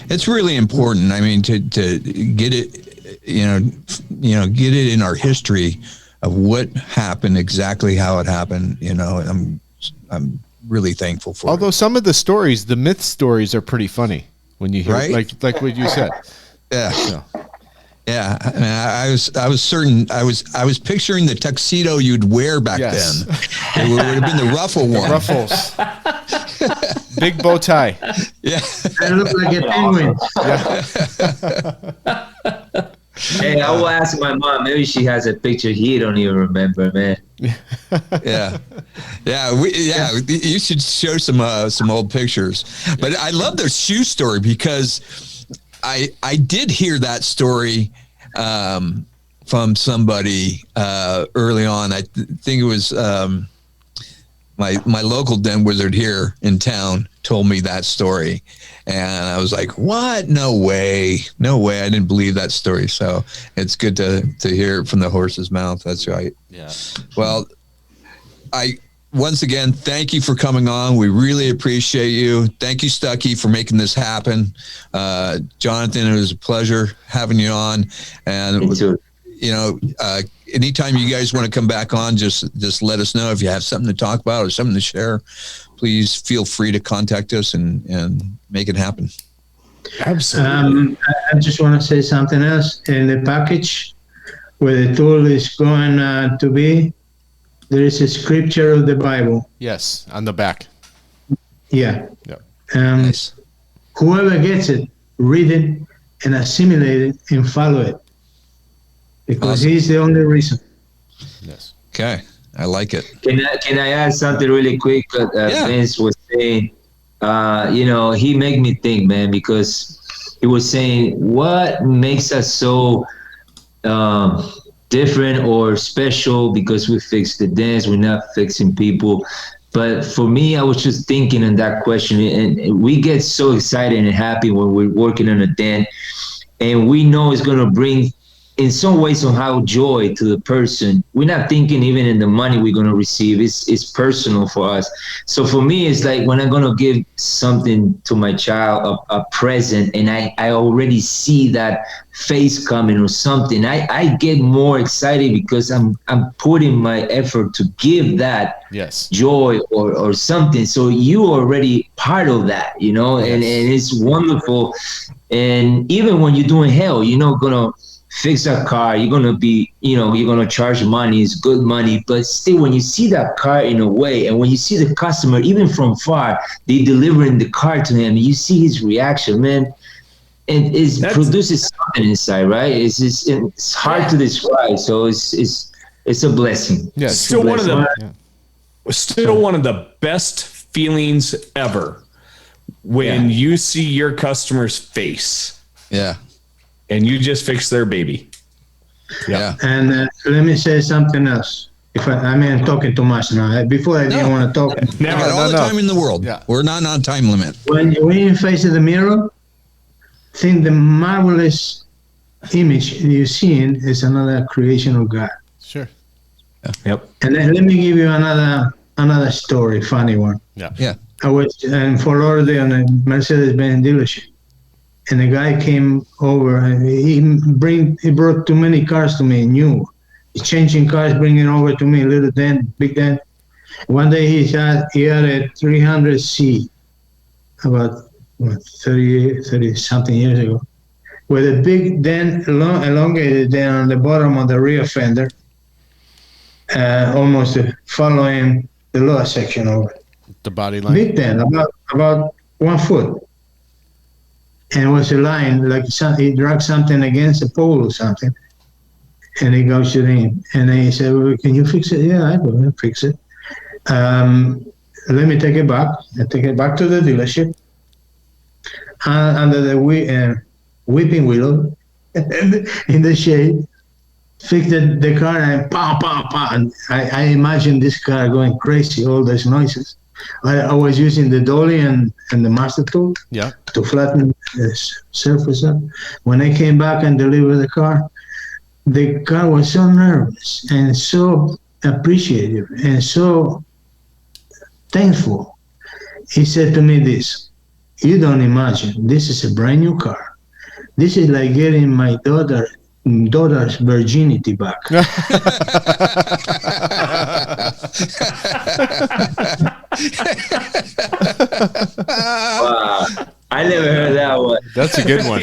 it's really important. I mean, to get it, get it in our history of what happened, exactly how it happened. I'm really thankful for. Although some of the stories, the myth stories, are pretty funny when you hear, Right? like what you said. Yeah. So, Yeah, I mean, I was certain I was picturing the tuxedo you'd wear back Yes. then. It would have been the ruffle one. ruffles, big bow tie. Yeah, I look like a penguin. Hey, I will ask my mom. Maybe she has a picture he don't even remember, man. yeah. You should show some old pictures. But I love the shoe story because I did hear that story from somebody early on. I think it was my local Dent Wizard here in town told me that story, and I was like, "What? No way! I didn't believe that story." So it's good to hear it from the horse's mouth. That's right. Yeah. Well, once again, thank you for coming on. We really appreciate you. Thank you, Stuckey, for making this happen. Jonathan, it was a pleasure having you on. And Me too. Anytime you guys want to come back on, just let us know if you have something to talk about or something to share. Please feel free to contact us and make it happen. Absolutely. I just want to say something else. In the package where the tool is going to be, there is a scripture of the Bible. Yes, on the back. Yeah. Yep. Nice. Whoever gets it, read it and assimilate it and follow it. Because Awesome. he's the only reason. Yes. Okay. I like it. Can I add something really quick? Yeah. Vince was saying, he made me think, man, because he was saying, what makes us so different or special because we fix the dents, we're not fixing people. But for me, I was just thinking in that question, and we get so excited and happy when we're working on a dent, and we know it's going to bring in some way, somehow, joy to the person. We're not thinking even in the money we're going to receive. It's personal for us. So for me, it's like when I'm going to give something to my child, a present, and I already see that face coming or something, I get more excited because I'm putting my effort to give that joy or something. So you already part of that, you know, and it's wonderful. And even when you're doing hell, you're not going to fix a car, you're gonna be, you know, you're gonna charge money, it's good money, but still when you see that car in a way, and when you see the customer, even from far, they delivering the car to him, you see his reaction, man, and it produces something inside, right? It's hard to describe, so it's a blessing. Yeah, it's still one of the best feelings ever when you see your customer's face. Yeah. And you just fix their baby. Yeah. And let me say something else. If I'm talking too much now. Before I didn't want to talk. We got all the time in the world. Yeah. We're not on time limit. When you face the mirror, think the marvelous image you're seeing is another creation of God. Sure. Yeah. Yep. And then let me give you another story, funny one. Yeah. I was in Florida on a Mercedes-Benz dealership. And the guy came over and he brought too many cars to me, new. He's changing cars, bringing over to me, little dent, big dent. One day he had a 300C, about 30 something years ago, with a big dent, elongated dent on the bottom of the rear fender, almost following the lower section of it. The body line? Big dent, about 1 foot. And it was a line, like he dragged something against a pole or something. And he goes in. And he said, well, can you fix it? Yeah, I will fix it. Let me take it back. I take it back to the dealership. Under the weeping willow in the shade. Fixed the car and pow, pow, pow. And I imagine this car going crazy, all those noises. I was using the dolly and the master tool to flatten the surface up. When I came back and delivered the car was so nervous and so appreciative and so thankful. He said to me this, you don't imagine, this is a brand new car. This is like getting my daughter's virginity back. Wow. I never heard that one. That's a good one.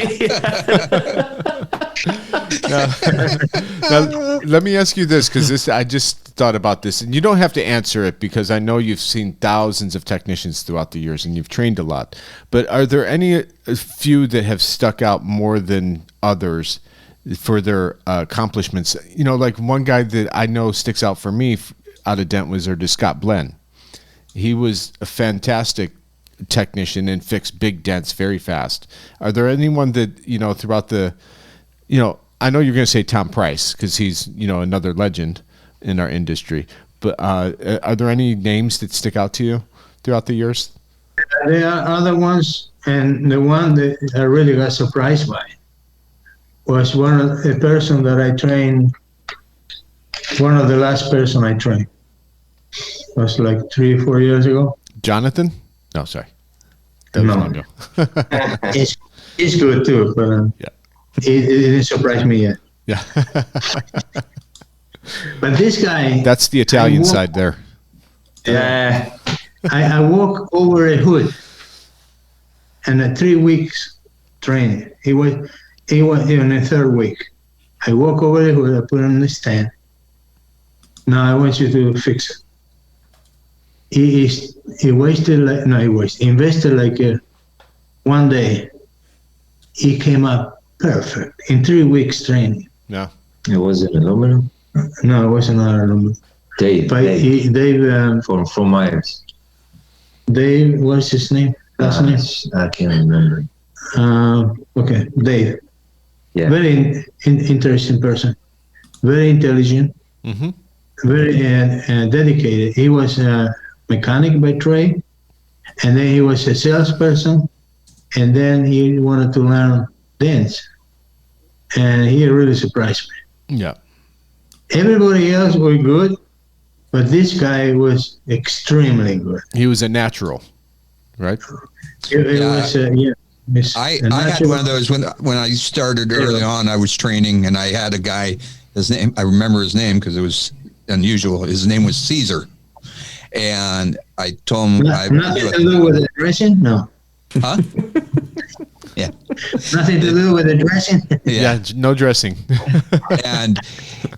now, let me ask you this, because I just thought about this, and you don't have to answer it because I know you've seen thousands of technicians throughout the years and you've trained a lot. But are there a few that have stuck out more than others for their accomplishments? You know, like one guy that I know sticks out for me out of Dent Wizard is Scott Blenn. He was a fantastic technician and fixed big dents very fast. Are there anyone that, you know, throughout the, you know, I know you're going to say Tom Price because he's, you know, another legend in our industry, but are there any names that stick out to you throughout the years? There are other ones, and the one that I really got surprised by was a person that I trained, one of the last person I trained. It was like 3 or 4 years ago. Jonathan? No, sorry. That was long ago. He's good too, but it didn't surprise me yet. Yeah. But this guy... That's the Italian side there. Yeah. I walk over a hood and a 3 weeks training. He was in the 3rd week. I walk over the hood, I put it on the stand. Now I want you to fix it. He invested like 1 day. He came up perfect in 3 weeks training. Yeah. It wasn't aluminum? No, it wasn't aluminum. Dave from Myers. Dave, what's his name? Last name? I can't remember. Okay, Dave. Yeah. Very interesting person. Very intelligent. Mm-hmm. Very dedicated. He was a mechanic by trade, and then he was a salesperson, and then he wanted to learn dance, and he really surprised me. Yeah. Everybody else were good, but this guy was extremely good. He was a natural, right? It was, I had one of those when I started early on. I was training, and I had a guy. His name, I remember his name because it was unusual. His name was Caesar, and I told him nothing to do with the dressing. No. Huh? Yeah. Nothing to do with the dressing. Yeah, no dressing.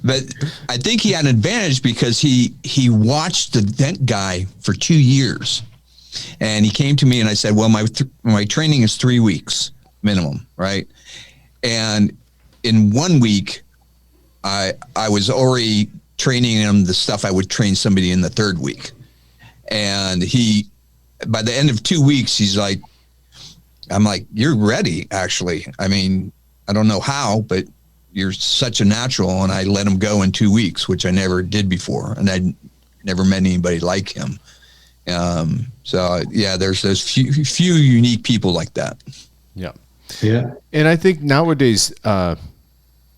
But I think he had an advantage because he watched the Dent guy for 2 years, and he came to me and I said, "Well, my training is 3 weeks minimum, right?" And in 1 week, I was already training him the stuff I would train somebody in the third week, and by the end of 2 weeks, he's like, I'm like, "You're ready, actually. I mean, I don't know how, but you're such a natural." And I let him go in 2 weeks, which I never did before. And I never met anybody like him. So yeah, there's those few unique people like that. Yeah. Yeah. And I think nowadays,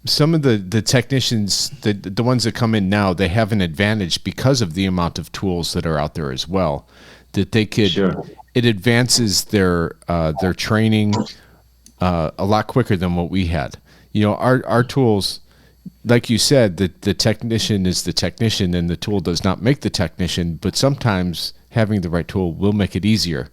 some of the technicians, the ones that come in now, they have an advantage because of the amount of tools that are out there as well, that they could, it advances their training a lot quicker than what we had. You know, our tools, like you said, the technician is the technician and the tool does not make the technician, but sometimes having the right tool will make it easier.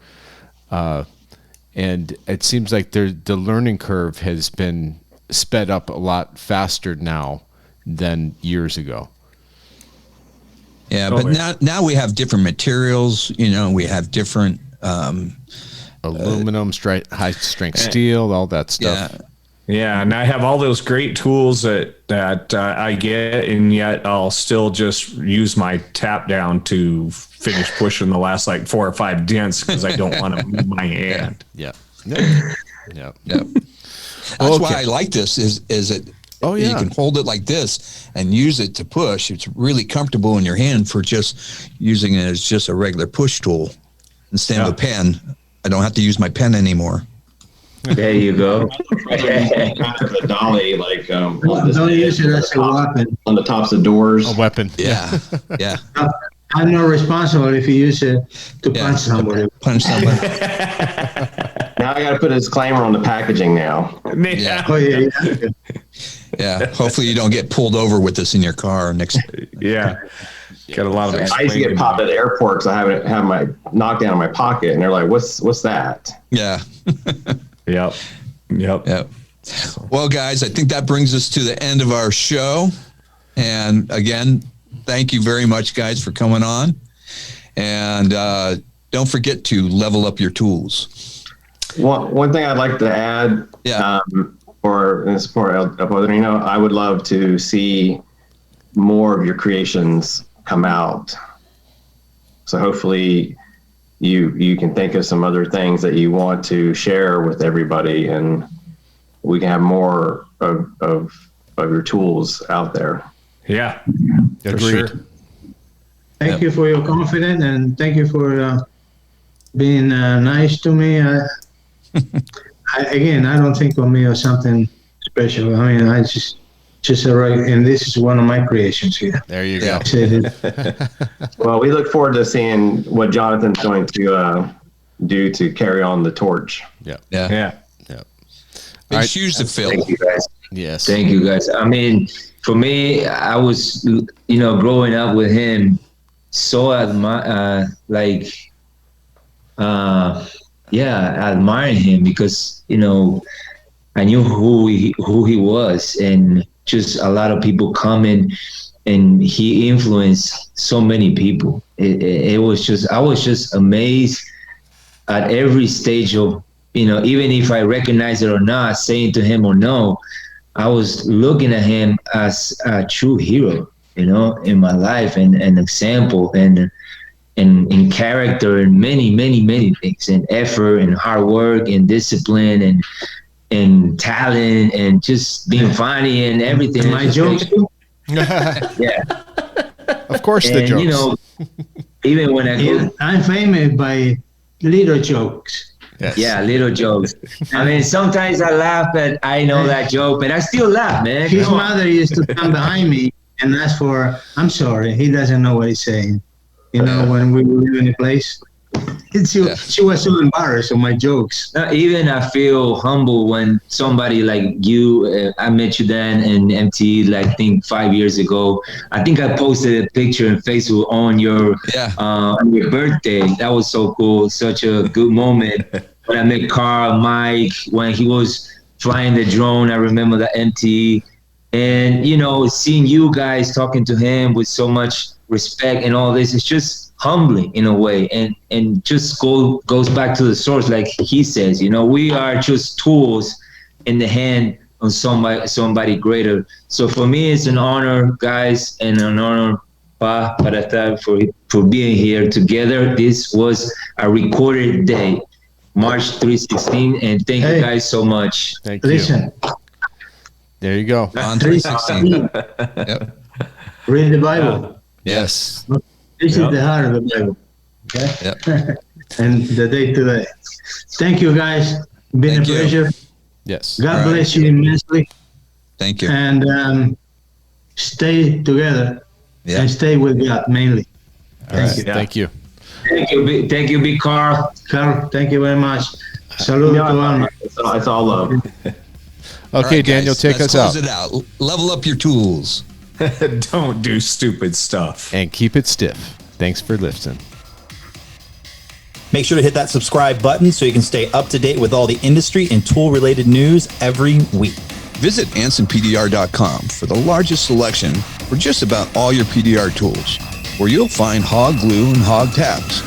And it seems like the learning curve has been sped up a lot faster now than years ago. Yeah, but now we have different materials. You know, we have different aluminum, high strength steel, all that stuff. Yeah, and I have all those great tools that I get, and yet I'll still just use my tap down to finish pushing the last like 4 or 5 dents because I don't want to move my hand. Yeah. That's why I like this. Is it? Oh yeah. You can hold it like this and use it to push. It's really comfortable in your hand for just using it as just a regular push tool instead of a pen. I don't have to use my pen anymore. There you go. The dolly, like don't use it as a weapon on the tops of doors. A weapon. Yeah. I'm not responsible if you use it to punch somebody. Now I got to put a disclaimer on the packaging now. Yeah. Oh yeah. Yeah. Hopefully you don't get pulled over with this in your car next. Yeah. Got a lot of. I used to get popped at the airport because I have my knockdown in my pocket, and they're like, "What's that?" Yeah. Yep. Well, guys, I think that brings us to the end of our show. And again, thank you very much, guys, for coming on. And don't forget to level up your tools. One thing I'd like to add, for in support of El Padrino, I would love to see more of your creations come out. So hopefully you can think of some other things that you want to share with everybody, and we can have more of your tools out there. Yeah. Agreed. Sure. Thank you for your confidence, and thank you for being nice to me. I don't think of me as something special. I mean, I just a right, and this is one of my creations here. There you go. Well, we look forward to seeing what Jonathan's going to do to carry on the torch. Yeah. Big shoes to fill. Thank you, guys. Yes. Thank you, guys. I mean, for me, I was, growing up with him, so admiring him because, I knew who he was, and just a lot of people coming, and he influenced so many people. I was just amazed at every stage of, even if I recognize it or not, saying to him or no, I was looking at him as a true hero, in my life, and an example. And and character and many things, and effort and hard work and discipline and talent and just being funny and everything. My jokes too? Yeah. Of course, the And, jokes. you know, even when I go, I'm famous by little jokes. Yes. yeah, little jokes. I mean, sometimes I laugh, but I know that joke, but I still laugh, man. His Come on. mother used to come behind me and ask for, I'm sorry, he doesn't know what he's saying. You know, when we were in a place, she was so embarrassed of my jokes. Even I feel humble when somebody like you, I met you then in MT, like I think 5 years ago. I think I posted a picture on Facebook on your birthday. That was so cool, such a good moment. When I met Carl, Mike, when he was flying the drone, I remember the MT. And, you know, seeing you guys talking to him with so much respect and all this, it's just humbling in a way, and just goes back to the source, like he says, you know, we are just tools in the hand of somebody greater. So for me, it's an honor, guys, and an honor, Pa, para estar for being here together. This was a recorded day, March 3/16, and thank you guys so much. Thank you. Listen, There you go. On 316. Yep. read the Bible. Yes. This is the heart of the Bible. Okay? Yep. And the day today. Thank you, guys. Been Thank a you. pleasure. Yes. God All right. bless you immensely. Thank you. And stay together Yeah. and stay with God mainly. All right. you. Thank you. Thank you, big Carl. Carl, thank you very much. Saludos to Alma. It's all love. Okay, All right, Daniel, guys, take let's us close out. it out. Level up your tools. Don't do stupid stuff. And keep it stiff. Thanks for listening. Make sure to hit that subscribe button so you can stay up to date with all the industry and tool related news every week. Visit AnsonPDR.com for the largest selection for just about all your PDR tools, where you'll find hog glue and hog tabs,